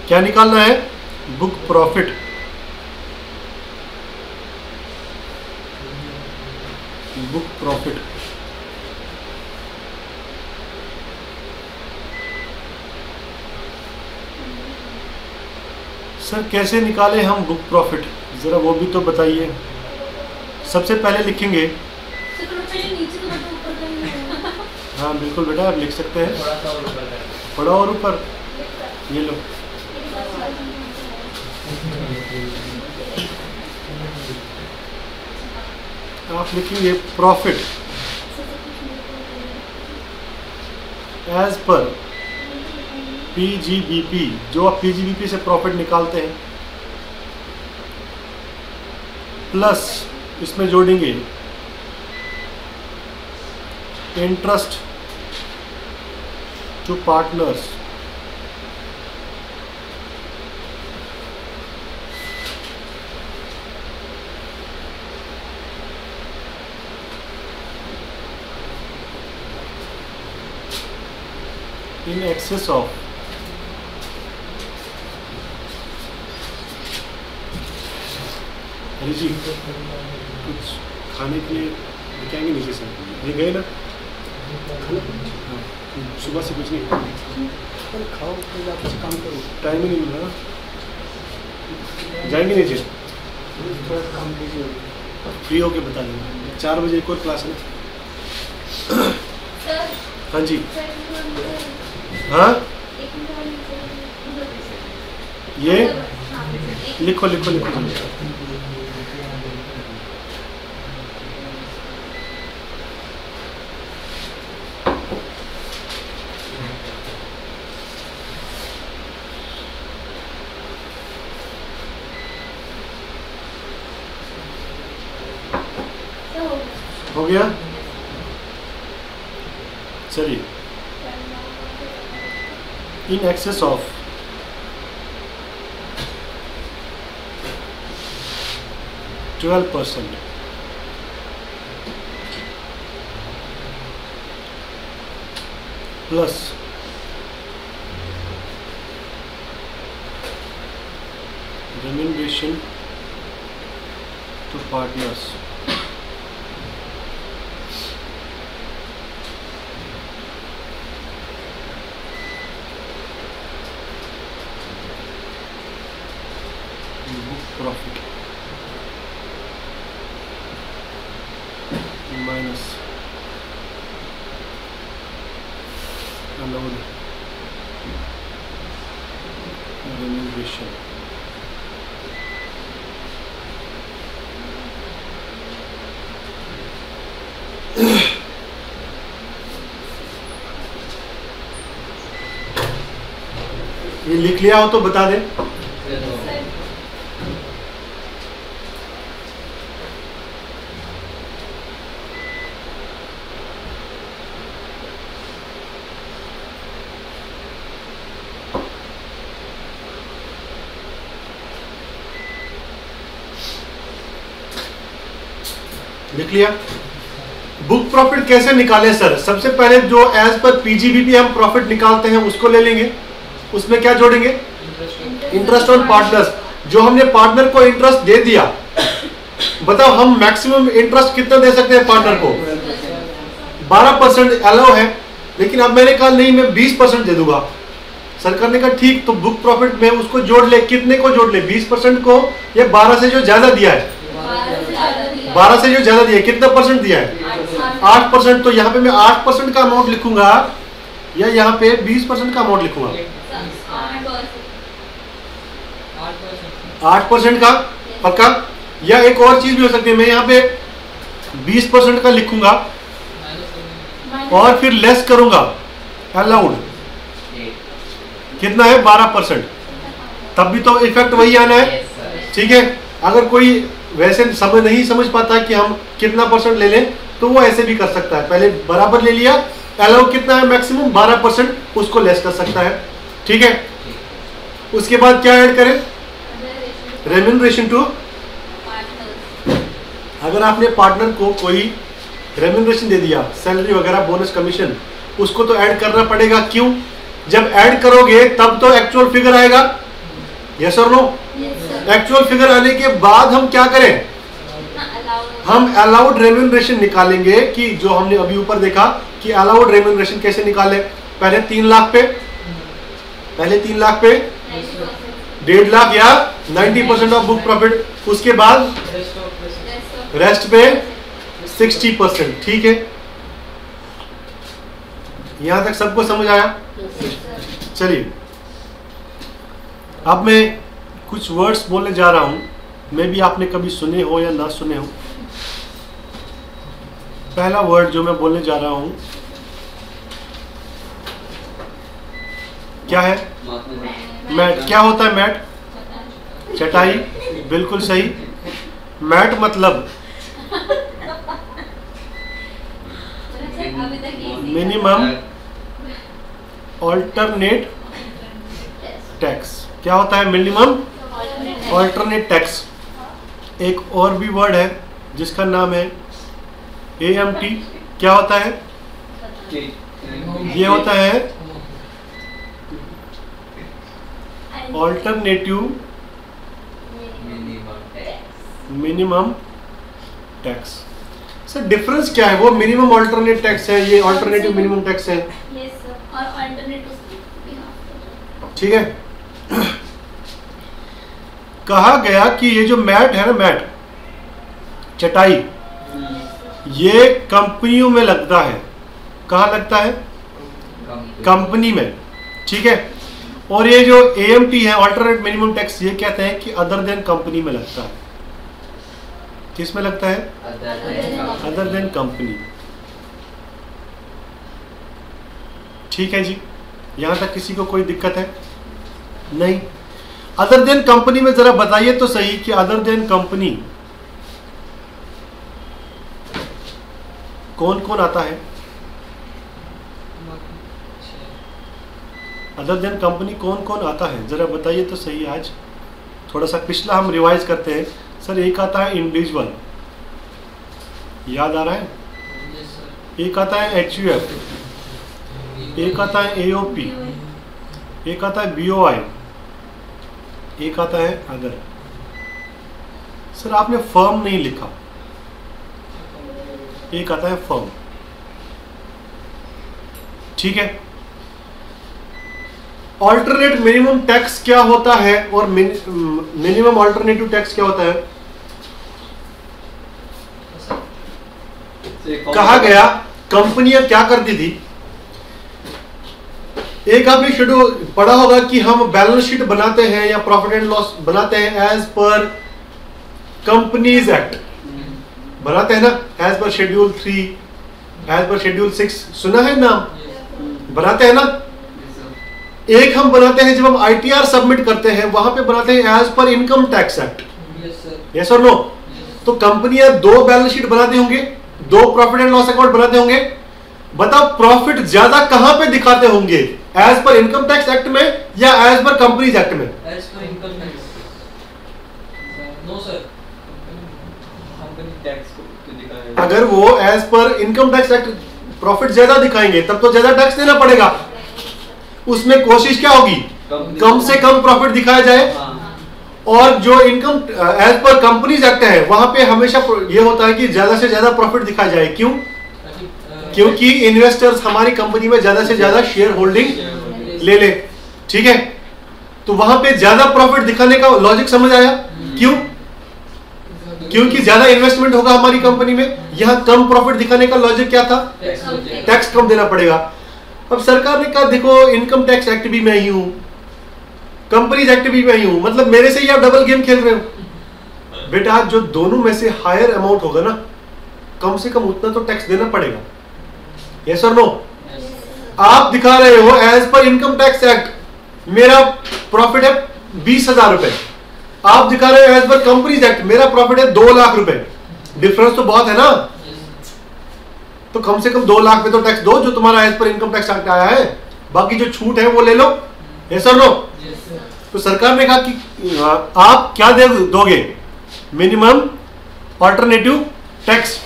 क्या निकालना है? Book profit. Book profit sir कैसे निकालें हम बुक प्रॉफिट, जरा वो भी तो बताइए। सबसे पहले लिखेंगे, हाँ बिल्कुल बेटा आप लिख सकते हैं, थोड़ा और ऊपर, ये लो। आप लिखेंगे प्रॉफिट एज पर पीजीबीपी, जो आप पीजीबीपी से प्रॉफिट निकालते हैं, प्लस इसमें जोड़ेंगे interest to partners, in excess of अरे जी कुछ खाने के लिए लेके नीचे से ये गए ना खाना हाँ सुबह से कुछ नहीं खाओ फिर आप कुछ काम करो टाइम ही नहीं मिल रहा जाएंगे नीचे थोड़ा काम कीजिए फ्री होके बता देंगे 4 बजे एक और क्लास है हाँ जी हाँ ये लिखो लिखो लिखो हो गया चलिए इन excess of %12 plus remuneration to partners profit minus allowed remuneration ये लिख लिया हो तो बता दें लिख लिया बुक प्रॉफिट कैसे निकालें सर सबसे पहले जो एज पर पीजीबीपी हम प्रॉफिट निकालते हैं उसको ले लेंगे उसमें क्या जोड़ेंगे इंटरेस्ट ऑन पार्टनर्स जो हमने पार्टनर को इंटरेस्ट दे दिया बताओ हम मैक्सिमम इंटरेस्ट कितना दे सकते हैं पार्टनर को 12% अलाउ है लेकिन अब मैंने कहा नहीं मैं 20% दे दूंगा सरकार ने कहा ठीक तो बुक प्रॉफिट में उसको जोड़ ले कितने को जोड़ ले 20% को या 12 से जो ज्यादा दिया है 12 से जो ज्यादा दिया है कितना परसेंट दिया है 8% तो यहाँ पे मैं 8% का अमाउंट लिखूंगा या यहाँ पे 20% का अमाउंट लिखूंगा 8% का पक्का या एक और चीज भी हो सकती है मैं यहाँ पे 20% का लिखूंगा और फिर लेस करूंगा अलाउड कितना है 12% तब भी तो इफेक्ट वही आना है ठीक है अगर कोई वैसे नहीं समझ पाता कि हम कितना परसेंट ले लें तो वो ऐसे भी कर सकता है पहले बराबर ले लिया अलाउ कितना है मैक्सिमम 12% उसको लेस कर सकता है ठीक है उसके बाद क्या ऐड करें रेम्यूनरेशन टू अगर आपने पार्टनर को कोई रेम्यूनरेशन दे दिया सैलरी वगैरह बोनस कमीशन उसको तो ऐड करना पड़ेगा क्यों जब ऐड करोगे तब तो एक्चुअल फिगर आएगा यस और नो एक्चुअल फिगर आने के बाद हम क्या करें हम अलाउड रेम्यूनरेशन निकालेंगे कि जो हमने अभी ऊपर देखा कि अलाउड रेम्यूनरेशन कैसे निकाले पहले 3 लाख पे 1.5 लाख या 90% ऑफ बुक प्रॉफिट उसके बाद रेस्ट पे 60% ठीक है यहां तक सबको समझ आया चलिए अब मैं कुछ वर्ड्स बोलने जा रहा हूं मे भी आपने कभी सुने हो या ना सुने हो पहला वर्ड जो मैं बोलने जा रहा हूं क्या है मैट क्या होता है मैट चटाई बिल्कुल सही मैट मतलब मिनिमम ऑल्टरनेट टैक्स क्या होता है मिनिमम ऑल्टरनेट टैक्स एक और भी वर्ड है जिसका नाम है AMT क्या होता है ये होता है alternative minimum tax. Sir difference क्या है? वो मिनिमम ऑल्टरनेट टैक्स है, ये ऑल्टरनेटिव मिनिमम टैक्स है। यस सर, और अल्टरनेट उसमें भी हाफ। ठीक है। कहा गया कि ये जो मैट है ना, मैट चटाई, ये कंपनियों में लगता है। कहाँ लगता है? कंपनी में। ठीक है। और ये जो AMT है, ऑल्टरनेट मिनिमम टैक्स, ये कहते हैं कि अदर देन कंपनी में लगता है। किस में लगता है? Other than company. ठीक है जी, यहां तक किसी को कोई दिक्कत है? नहीं। अदर देन कंपनी में जरा बताइए तो सही कि अदर देन कंपनी कौन कौन आता है? अदर देन कंपनी कौन कौन आता है, जरा बताइए तो सही। आज थोड़ा सा पिछला हम रिवाइज करते हैं। सर एक आता है इंडिविजुअल, याद आ रहा है? एक आता है HUF, एक आता है AOP, एक आता है BOI, एक आता है अदर। सर आपने फर्म नहीं लिखा। एक आता है फर्म। ठीक है। ऑल्टरनेट मिनिमम टैक्स क्या होता है और मिनिमम ऑल्टरनेटिव टैक्स क्या होता है? कहा गया कंपनियां क्या करती थी, एक आपने शेड्यूल पढ़ा होगा कि हम बैलेंस शीट बनाते हैं या प्रॉफिट एंड लॉस बनाते हैं एज पर कंपनीज एक्ट, बनाते हैं ना, as per schedule 3, as per schedule 6, सुना है नाम? बनाते हैं ना। एक हम बनाते हैं जब हम ITR सबमिट करते हैं, वहां पे बनाते हैं as per income tax act. Yes और नो? तो कंपनियां 2 बैलेंस शीट बनाते होंगे, 2 प्रॉफिट एंड लॉस अकाउंट बनाते होंगे। बताओ प्रॉफिट ज्यादा कहां पे दिखाते होंगे, as per income tax act में या एज पर कंपनीज एक्ट में? As per income tax. No sir, company tax को दिखाया। अगर वो as per income tax act profit ज्यादा दिखाएंगे तब तो ज्यादा टैक्स देना पड़ेगा। उसमें कोशिश क्या होगी? कम से कम प्रॉफिट दिखाया जाए। और जो income as per companies act है, वहां पे हमेशा ये होता है कि ज्यादा से ज्यादा प्रॉफिट दिखाया जाए। क्यों? क्योंकि इन्वेस्टर्स हमारी कंपनी में ज्यादा से ज्यादा शेयर होल्डिंग ले ले। ठीक है। तो वहां पे ज्यादा प्रॉफिट दिखाने का लॉजिक समझ आया? क्यों? क्योंकि ज्यादा इन्वेस्टमेंट होगा हमारी कंपनी में। यहां कम प्रॉफिट दिखाने का लॉजिक क्या था? टैक्स कम देना पड़ेगा। अब सरकार ने कहा देखो इनकम टैक्स एक्ट भी मैं ही हूं, कंपनीज एक्ट भी मैं ही हूं, मतलब मेरे से ही आप डबल गेम खेल रहे हो। बेटा जो दोनों में से हायर अमाउंट होगा ना, कम से कम उतना तो टैक्स देना पड़ेगा। यस और नो? आप दिखा रहे हो as per income tax act मेरा प्रॉफिट है 20,000 रुपए, आप दिखा रहे हो एज पर कंपनीज एक्ट मेरा प्रॉफिट है 2 लाख रुपए। डिफरेंस तो बहुत है ना। तो कम से कम 2 लाख पे तो टैक्स दो जो तुम्हारा as per income tax act आया है, बाकी जो छूट है वो ले लो। यस और नो? तो सरकार ने कहा कि आप क्या दोगे? Minimum alternative tax.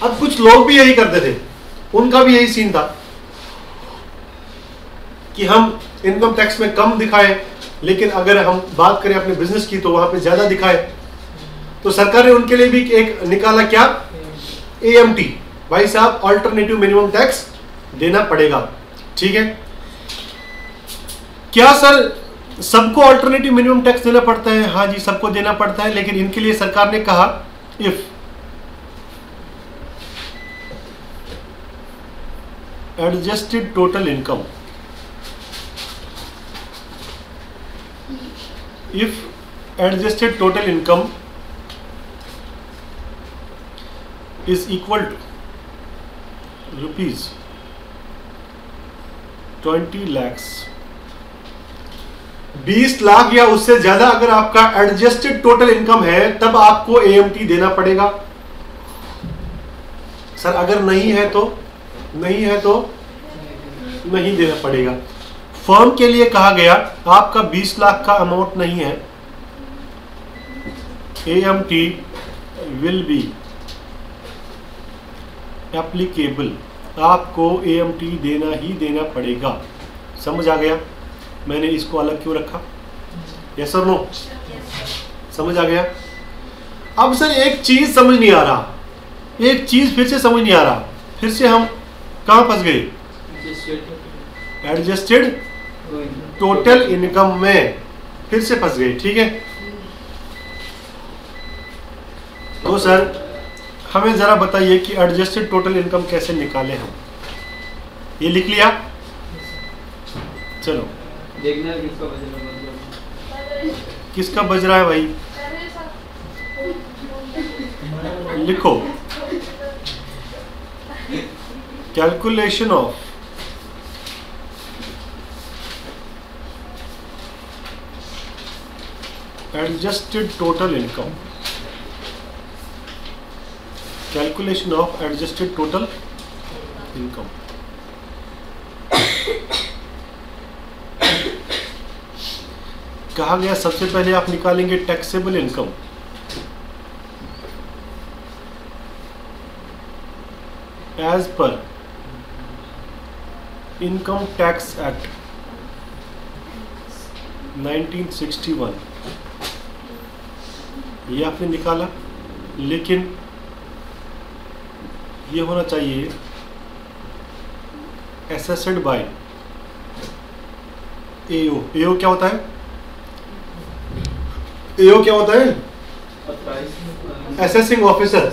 अब कुछ लोग भी यही करते थे, उनका भी यही सीन था कि हम इनकम टैक्स में कम दिखाए, लेकिन अगर हम बात करें अपने बिजनेस की तो वहां पे ज्यादा दिखाए। तो सरकार ने उनके लिए भी एक निकाला, क्या? AMT। भाई साहब ऑल्टरनेटिव मिनिमम टैक्स देना पड़ेगा। ठीक है। क्या सर सबको ऑल्टरनेटिव मिनिमम टैक्स देना पड़ता है? हाँ जी, सबको देना पड़ता है, लेकिन इनके लिए सरकार ने कहा if adjusted total income, if adjusted total income is equal to rupees 20 lakhs, 20 lakh या उससे ज्यादा अगर आपका एडजस्टेड टोटल इनकम है तब आपको AMT देना पड़ेगा। सर अगर नहीं है तो नहीं देना पड़ेगा। फर्म के लिए कहा गया आपका 20 लाख का अमाउंट नहीं है, AMT विल बी एप्लीकेबल, आपको AMT देना ही देना पड़ेगा। समझ आ गया मैंने इसको अलग क्यों रखा? यस और नो? समझ आ गया? अब सर एक चीज समझ नहीं आ रहा, एक चीज फिर से समझ नहीं आ रहा, फिर से हम कहाँ फंस गए? एडजस्टेड टोटल इनकम में फिर से फंस गए। ठीक है, तो सर हमें जरा बताइए कि एडजस्टेड टोटल इनकम कैसे निकालें हम? ये लिख लिया? चलो देखना है किसका बज रहा है। किसका बज रहा है भाई? लिखो, calculation of adjusted total income, calculation of adjusted total income. कहा गया सबसे पहले आप निकालेंगे taxable income. As per income tax act 1961 ये आपने निकाला, लेकिन ये होना चाहिए असेस्ड बाय एओ। एओ क्या होता है? एओ क्या होता है? Assessing officer.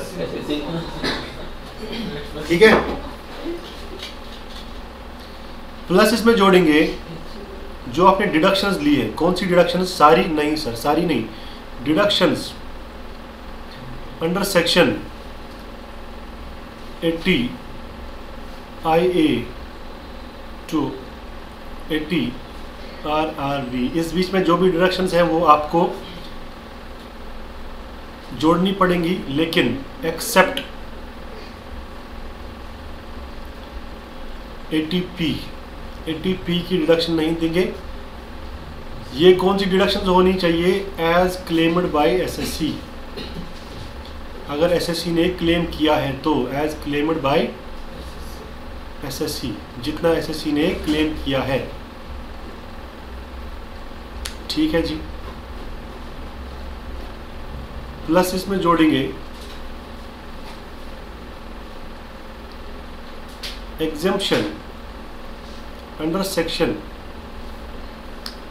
ठीक है, प्लस इसमें जोड़ेंगे जो आपने डिडक्शंस ली है। कौन सी डिडक्शंस? सारी नहीं सर, सारी नहीं, deductions under section 80 IA to 80 RRV। इस बीच में जो भी डिडक्शंस हैं वो आपको जोड़नी पड़ेंगी, लेकिन एक्सेप्ट 80P की डिडक्शन नहीं देंगे। ये कौन सी डिडक्शन होनी चाहिए? As claimed by SSC। अगर SSC ने क्लेम किया है तो एज क्लेम्ड बाय SSC, जितना SSC ने क्लेम किया है। ठीक है जी, प्लस इसमें जोड़ेंगे एग्जेम्पशन अंडर सेक्शन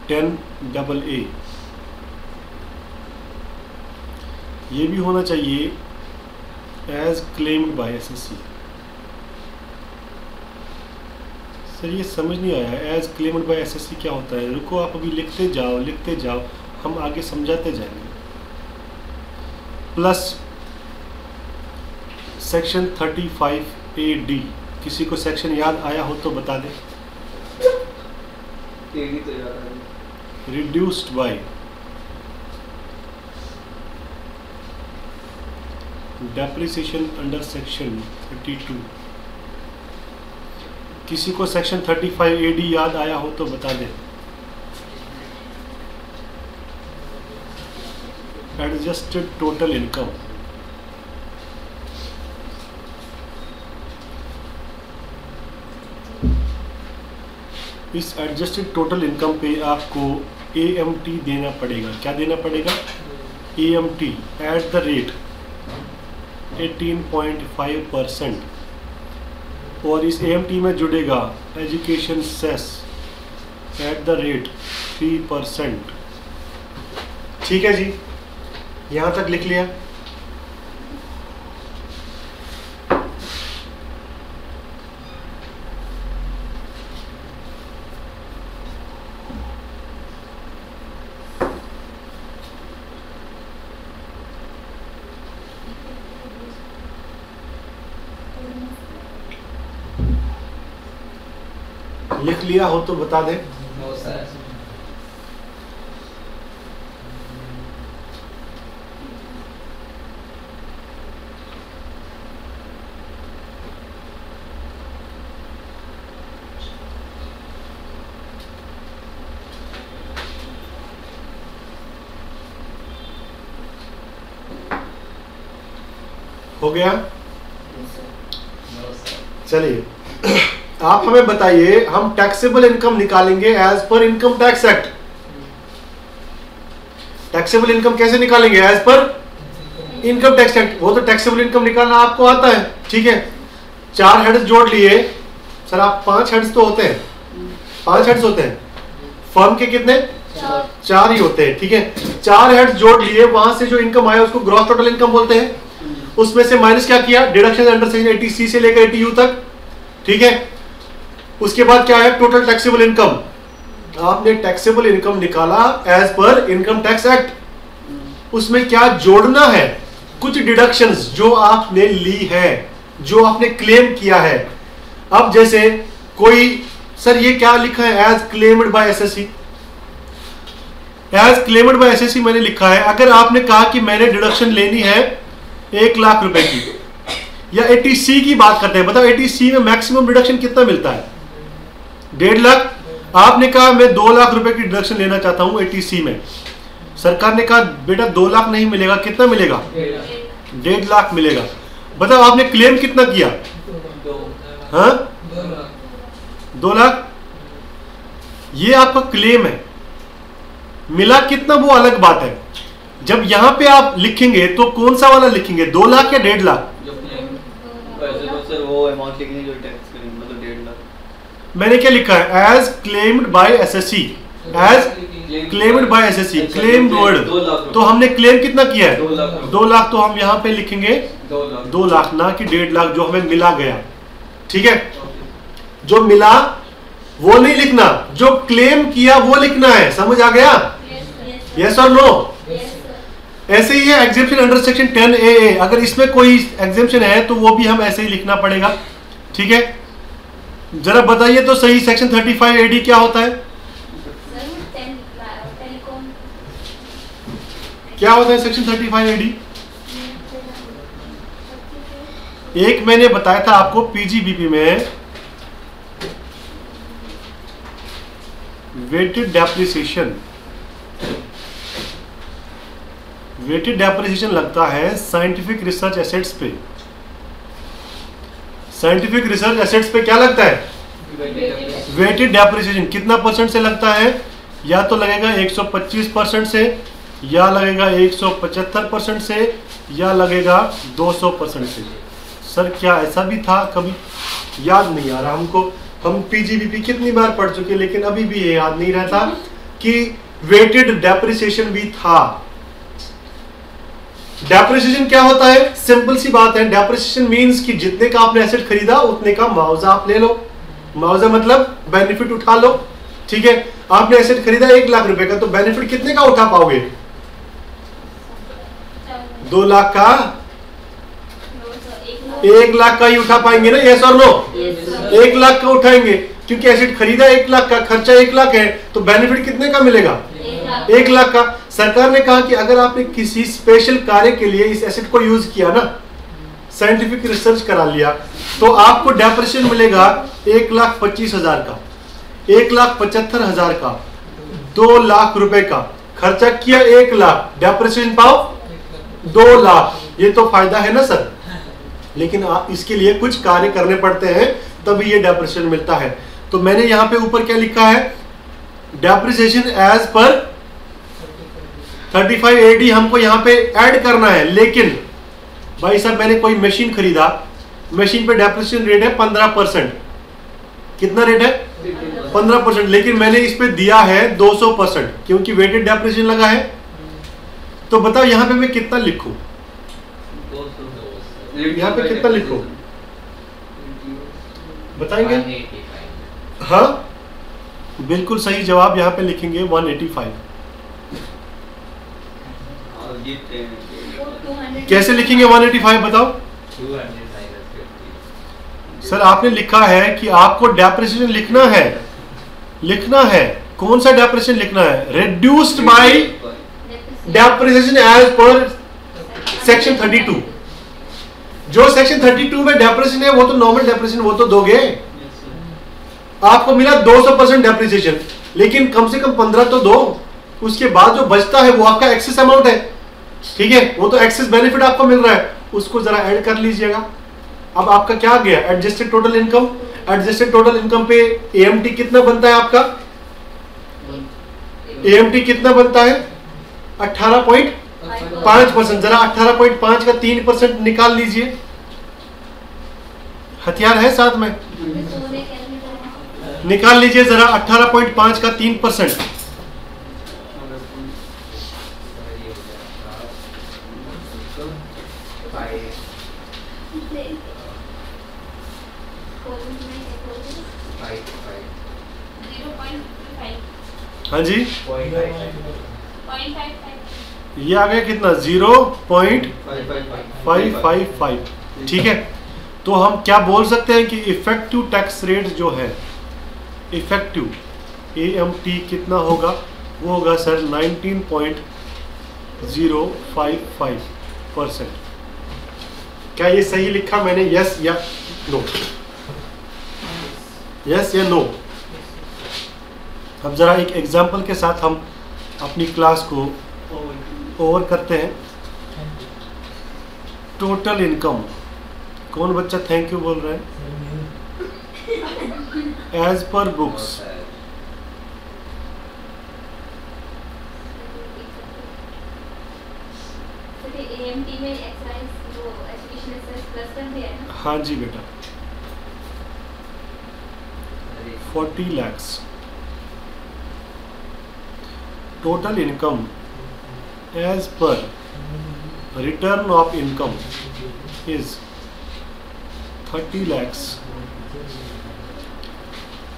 10AA। ये भी होना चाहिए as claimed by SSC। Sir ये समझ नहीं आया है, एज क्लेम्ड बाय SSC क्या होता है? रुको, आप अभी लिखते जाओ, हम आगे समझाते जाएंगे। Plus section 35AD। किसी को सेक्शन याद आया हो तो बता दें। तो याद है। Reduced by depreciation under section 32। किसी को सेक्शन 35AD याद आया हो तो बता दें। एडजस्टेड टोटल इनकम, इस एडजस्टेड टोटल इनकम पे आपको AMT देना पड़ेगा। क्या देना पड़ेगा? AMT एट द रेट 18.5%, और इस AMT में जुड़ेगा education cess at the rate 3%। ठीक है जी, यहाँ तक लिख लिया। लिख लिया हो तो बता दें। No sir. हो गया? चलिए आप हमें बताइए, हम टैक्सेबल इनकम निकालेंगे as per income tax act. Taxable income कैसे निकालेंगे? As per income tax act. वो तो टैक्सेबल इनकम निकालना आपको आता है, ठीक है। 4 हेड्स जोड़ लिए सर, आप 5 हेड्स तो होते हैं, 5 हेड्स होते हैं फर्म के, कितने? 4 ही होते हैं, ठीक है। 4 हेड्स जोड़ लिए, वहां से जो इनकम आया उसको ग्रॉस टोटल इनकम बोलते हैं। उसमें से माइनस क्या किया? डिडक्शन अंडर सेक्शन 80C से लेकर 80U तक, ठीक है। उसके बाद क्या है? Total taxable income. आपने टैक्सेबल इनकम निकाला as per income tax act. उसमें क्या जोड़ना है? कुछ डिडक्शंस जो आपने ली है, जो आपने क्लेम किया है। अब जैसे कोई, सर ये क्या लिखा है? As claimed by SSC. As claimed by SSC मैंने लिखा है। अगर आपने कहा कि मैंने डिडक्शन लेनी है 1 लाख रुपए की, या 80C की बात करते हैं, बताओ 80C में मैक्सिमम डिडक्शन कितना मिलता है? 1.5 लाख। आपने कहा मैं 2 लाख रुपए की डिडक्शन लेना चाहता हूं 80C में। सरकार ने कहा बेटा 2 लाख नहीं मिलेगा, कितना मिलेगा? 1.5 लाख मिलेगा। बताओ आपने क्लेम कितना किया? हाँ, 2 लाख। ये आपका क्लेम है। मिला कितना वो अलग बात है। जब यहां पे आप लिखेंगे तो कौन सा वाला लिखेंगे? 2 लाख या 1.5 लाख? सर वो अमाउंट लिखेंगे जो टैक्स करेंगे, मतलब 1.5 लाख। मैंने क्या लिखा है? As claimed by SSC. As claimed by SSC, claim word. तो हमने क्लेम कितना किया है? 2 लाख। तो हम यहाँ पे लिखेंगे 2 लाख, ना कि 1.5 लाख जो हमें मिला गया, ठीक है। जो मिला वो नहीं लिखना, जो क्लेम किया वो लिखना है। समझ आ गया? यस और नो? ऐसे ही है एग्जेम्पशन अंडर सेक्शन 10AA। अगर इसमें कोई एग्जेम्पशन है तो वो भी हम ऐसे ही लिखना पड़ेगा, ठीक है। जरा बताइए तो सही, सेक्शन 35AD क्या होता है? क्या होता है सेक्शन 35AD? एक मैंने बताया था आपको पीजीबीपी में, वेटेड डेप्रिसिएशन। वेटेड डेप्रिसिएशन लगता है साइंटिफिक रिसर्च एसेट्स पे। साइंटिफिक रिसर्च एसेट्स पे क्या लगता है? Weighted depreciation. कितना परसेंट से लगता है? या तो लगेगा 125% से, या लगेगा 175% से, या लगेगा 200% से। सर क्या ऐसा भी था कभी? याद नहीं आ रहा हमको। हम पीजीबीपी कितनी बार पढ़ चुके, लेकिन अभी भी ये याद नहीं रहता कि वेटेड डेप्रिसिएशन भी था। डेप्रिसिएशन क्या होता है? सिंपल सी बात है। डेप्रिसिएशन मींस कि जितने का आपने एसेट खरीदा उतने का मुआवजा आप ले लो। मुआवजा मतलब बेनिफिट उठा लो, ठीक है। आपने एसेट खरीदा 1 लाख रुपए का, तो बेनिफिट कितने का उठा पाओगे? 2 लाख का? 1 लाख का ही उठा पाएंगे ना? यस और नो? 1 लाख का उठाएंगे, क्योंकि एसेट खरीदा 1 लाख का, खर्चा 1 लाख है, तो बेनिफिट कितने का मिलेगा? 1 लाख का। सरकार ने कहा कि अगर आपने किसी स्पेशल कार्य के लिए इस एसेट को यूज किया ना, साइंटिफिक रिसर्च करा लिया, तो आपको डेप्रिसिएशन मिलेगा 1,25,000 का, 1,75,000 का, 2 लाख रुपए का। खर्चा किया 1 लाख, डेप्रिसिएशन पाओ 2 लाख। ये तो फायदा है ना सर। लेकिन इसके लिए कुछ कार्य करने पड़ते हैं, तभी ये डेप्रिसिएशन मिलता है। तो मैंने यहां पे ऊपर क्या लिखा है? डेप्रिसिएशन एज पर 35AD हमको यहां पे ऐड करना है। लेकिन भाई साहब मैंने कोई मशीन खरीदा, मशीन पे डेप्रिसिएशन रेट है 15%। कितना रेट है? 15%। लेकिन मैंने इस पे दिया है 200%, क्योंकि वेटेड डेप्रिसिएशन लगा है। तो बताओ यहां पे मैं कितना लिखूं? यहाँ पे कितना लिखो बताएंगे? हाँ बिल्कुल सही जवाब यहाँ पे लिखेंगे 185। कैसे लिखेंगे 185 बताओ? सर आपने लिखा है कि आपको डेप्रिसिएशन लिखना है। कौन सा डेप्रिसिएशन लिखना है? Reduced by depreciation as per section 32। जो सेक्शन 32 में डेप्रिसिएशन है वो तो नॉर्मल डेप्रिसिएशन वो तो दोगे। आपको मिला 200% डेप्रिसिएशन, लेकिन कम से कम 15 तो दो। उसके बाद जो बचता है वो आपका एक्सेस अमाउंट है, ठीक है। वो तो एक्सेस बेनिफिट आपको मिल रहा है, उसको जरा ऐड कर लीजिएगा। अब आपका क्या गया? Adjusted total income. Adjusted total income पे एएमटी कितना बनता है आपका? एएमटी कितना बनता है? 18.5%। जरा 18.5 का 3% निकाल लीजिए, हथियार है साथ में, निकाल लीजिए जरा 18.5 का 3%। हाँ जी, ये आ गया कितना? 0.555। ठीक है, तो हम क्या बोल सकते हैं कि इफेक्टिव टैक्स रेट जो है, इफेक्टिव AMT कितना होगा? वो होगा सर 19.055%। क्या ये सही लिखा मैंने? यस या नो? यस या नो? अब जरा एक एग्जांपल के साथ हम अपनी क्लास को ओवर करते हैं। टोटल इनकम, कौन बच्चा थैंक यू बोल रहा है? एज पर बुक्स, हाँ जी बेटा, 40 lakhs। Total income as per return of income is 30 lakhs।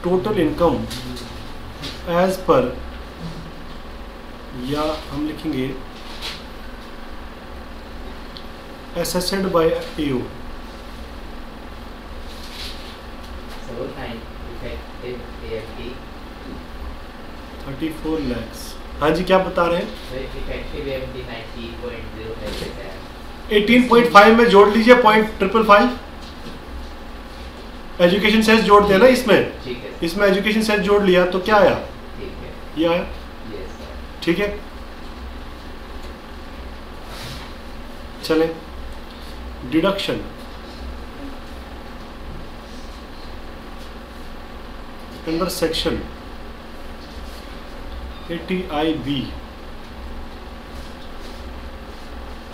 Total income as per, या हम लिखेंगे assessed by AO, So effective AMT, 34 lakhs। हाँ जी, क्या बता रहे हैं? effective AMT 90.05 है। 18.5 में जोड़ लीजिए 0.555। एजुकेशन सेस जोड़ दिया ना इसमें, ठीक है, इसमें एजुकेशन सेस जोड़ लिया तो क्या आया? ठीक है, ये आया। yes sir। ठीक है, चलें deduction. Under section 80IB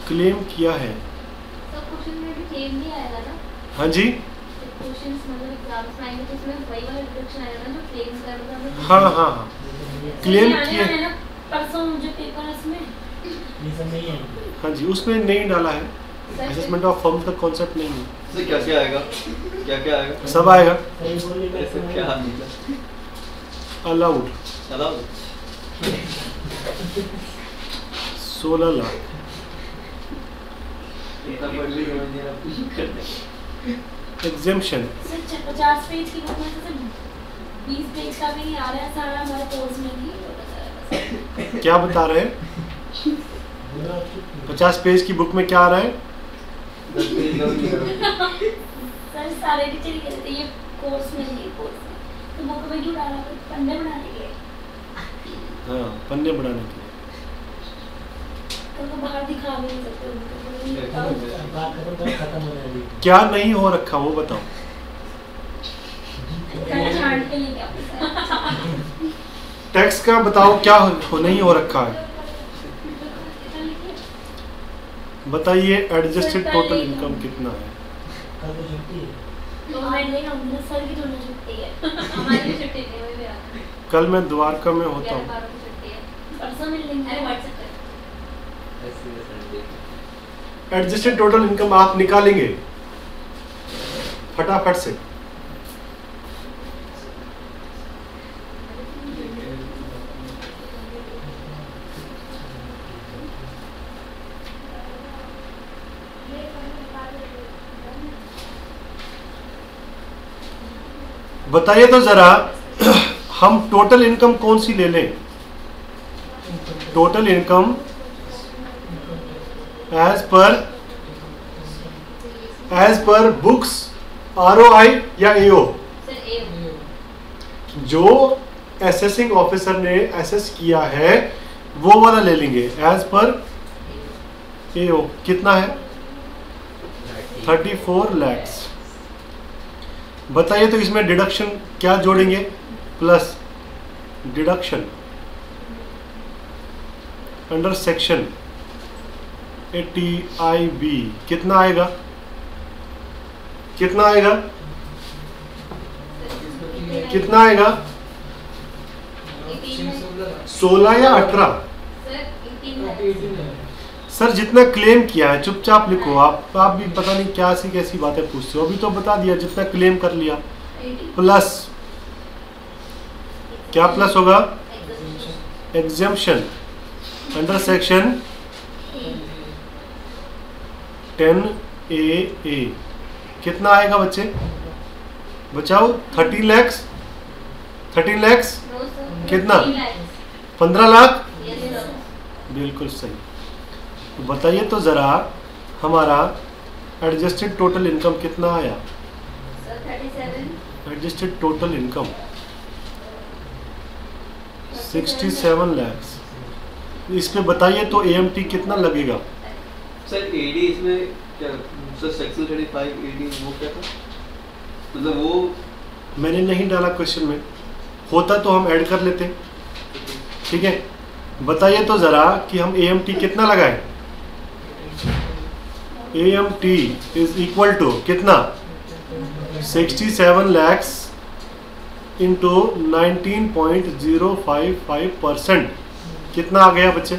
claim किया है। सब क्वेश्चन में भी क्लेम भी आएगा ना? हाँ जी, क्वेश्चंस मतलब एग्जाम्स में आएंगे तो उसमें वही वाला डिडक्शन आएगा ना जो क्लेम कर रहा है। हाँ हाँ हाँ, क्लेम किया है। परसों मुझे पेपर उसमें हाँ जी, उसमें नहीं डाला है, असेसमेंट ऑफ फर्म का कॉन्सेप्ट नहीं है। इससे क्या क्या आएगा? क्या क्या आएगा? सब आएगा। ऐसे क्या निकला? अलाउड चलो 16 लाख। इतना पढ़ भी समझ नहीं रहा, कुछ करते। एग्जेम्पशन 50 पेज की बुक में से 20 पेज का भी नहीं आ रहा है सारा हमारे कोर्स में भी। क्या बता रहे हैं? 50 पेज की बुक में क्या आ रहा है? 10 पेज का भी नहीं करो। सर सारे टीचर ही कहते हैं ये कोर्स में नहीं, कोर्स में तो बुक में क्यों डाला? पन्ने बनाने के लिए। हाँ, पन्ने बढ़ाने के लिए। तो वो बाहर दिखा भी नहीं सकते उनको। क्या नहीं हो रखा वो बताओ। छांट के लिए क्या पता है? टैक्स का बताओ क्या नहीं हो रखा है, बताइए। एडजस्टेड टोटल इनकम कितना है? तो मैं नहीं आऊंगी ना सर की, तो नहीं छुट्टी है हमारी भी छुट्टी नहीं हुई है। कल मैं द्वारका में होता हूँ। छुट्टी है, परसों मिल लेंगे। अरे व्हाट्सएप कर। ऐसे संडे एडजस्टेड टोटल इनकम आप निकालेंगे फटाफट से। बताइए तो जरा, हम टोटल इनकम कौन सी ले लें? Total income as per books, ROI या AO? सर ए जो एसेसिंग ऑफिसर ने एसेस किया है वो वाला ले लेंगे एज पर AO। कितना है? 34 lakhs। बताइए तो इसमें डिडक्शन क्या जोड़ेंगे? Plus deduction under section 80IB कितना आएगा? कितना आएगा? कितना आएगा? 16 या 18? सर जितना क्लेम किया है चुपचाप लिखो। आप भी पता नहीं क्या सी कैसी बातें पूछते हो। अभी तो बता दिया जितना क्लेम कर लिया, प्लस क्या प्लस होगा? एग्जेम्पशन अंडर सेक्शन 10AA कितना आएगा बच्चे? बचाओ 13 लाख। 13 लाख कितना? 15 लाख। बिल्कुल सही। तो बताइए तो ज़रा हमारा एडजस्टेड टोटल इनकम कितना आया? Adjusted total income 67 lakh. इस पे बताइए तो AMT कितना लगेगा? सर AD इसमें क्या सर सेक्शन 35 AD वो क्या था? मतलब वो मैंने नहीं डाला क्वेश्चन में, होता तो हम ऐड कर लेते। ठीक है, बताइए तो ज़रा कि हम AMT कितना लगाएं? AMT इज इक्वल टू कितना? 67 लाख इंटू 19.055%। कितना आ गया बच्चे?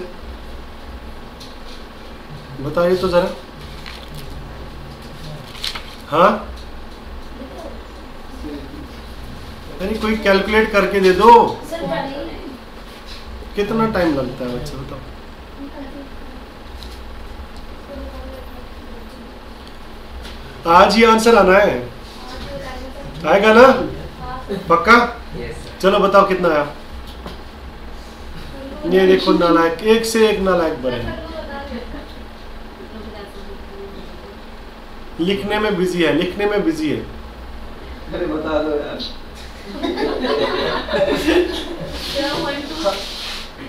बताइए तो ज़रा। हाँ, अरे कोई कैलकुलेट करके दे दो। कितना टाइम लगता है बच्चे बताओ? आज ही आंसर आना है, आएगा ना? पक्का? चलो बताओ कितना आया? ये देखो नालायक, एक से एक नालायक बने। लिखने में बिजी है, लिखने में बिजी है। अरे बता दो यार।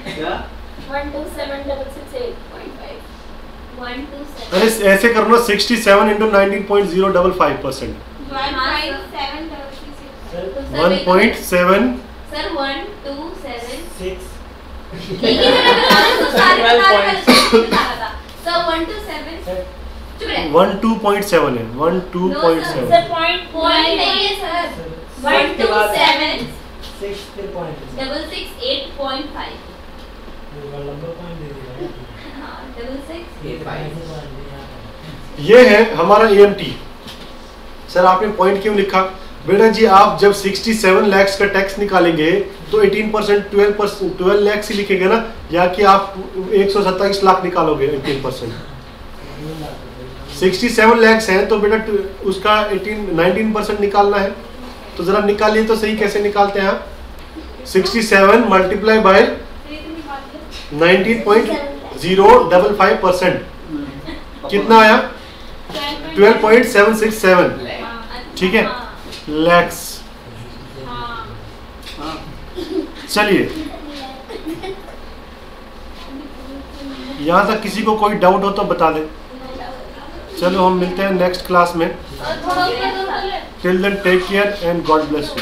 क्या? 127,668.5. अरे ऐसे करो ना, 67 इंटू 19.055%। 1.7 सर 127 12.7 है, 12.7। सर पॉइंट नहीं है सर। 127 668.5। ये है हमारा AMT। सर आपने पॉइंट क्यों लिखा? बेटा जी आप जब 67 लाख का टैक्स निकालेंगे तो 18% 12 लाख ही लिखेंगे ना, या कि आप 127 लाख निकालोगे 18%? 67 लाख है तो बेटा उसका 19% निकालना है। तो जरा निकालिए तो सही, कैसे निकालते हैं आप? 67 मल्टीप्लाई बाय 19.055%। कितना आया? 12.767। ठीक है, लैक्स। चलिए, यहाँ तक किसी को कोई डाउट हो तो बता दे। चलो हम मिलते हैं नेक्स्ट क्लास में। Till then take care and God bless you.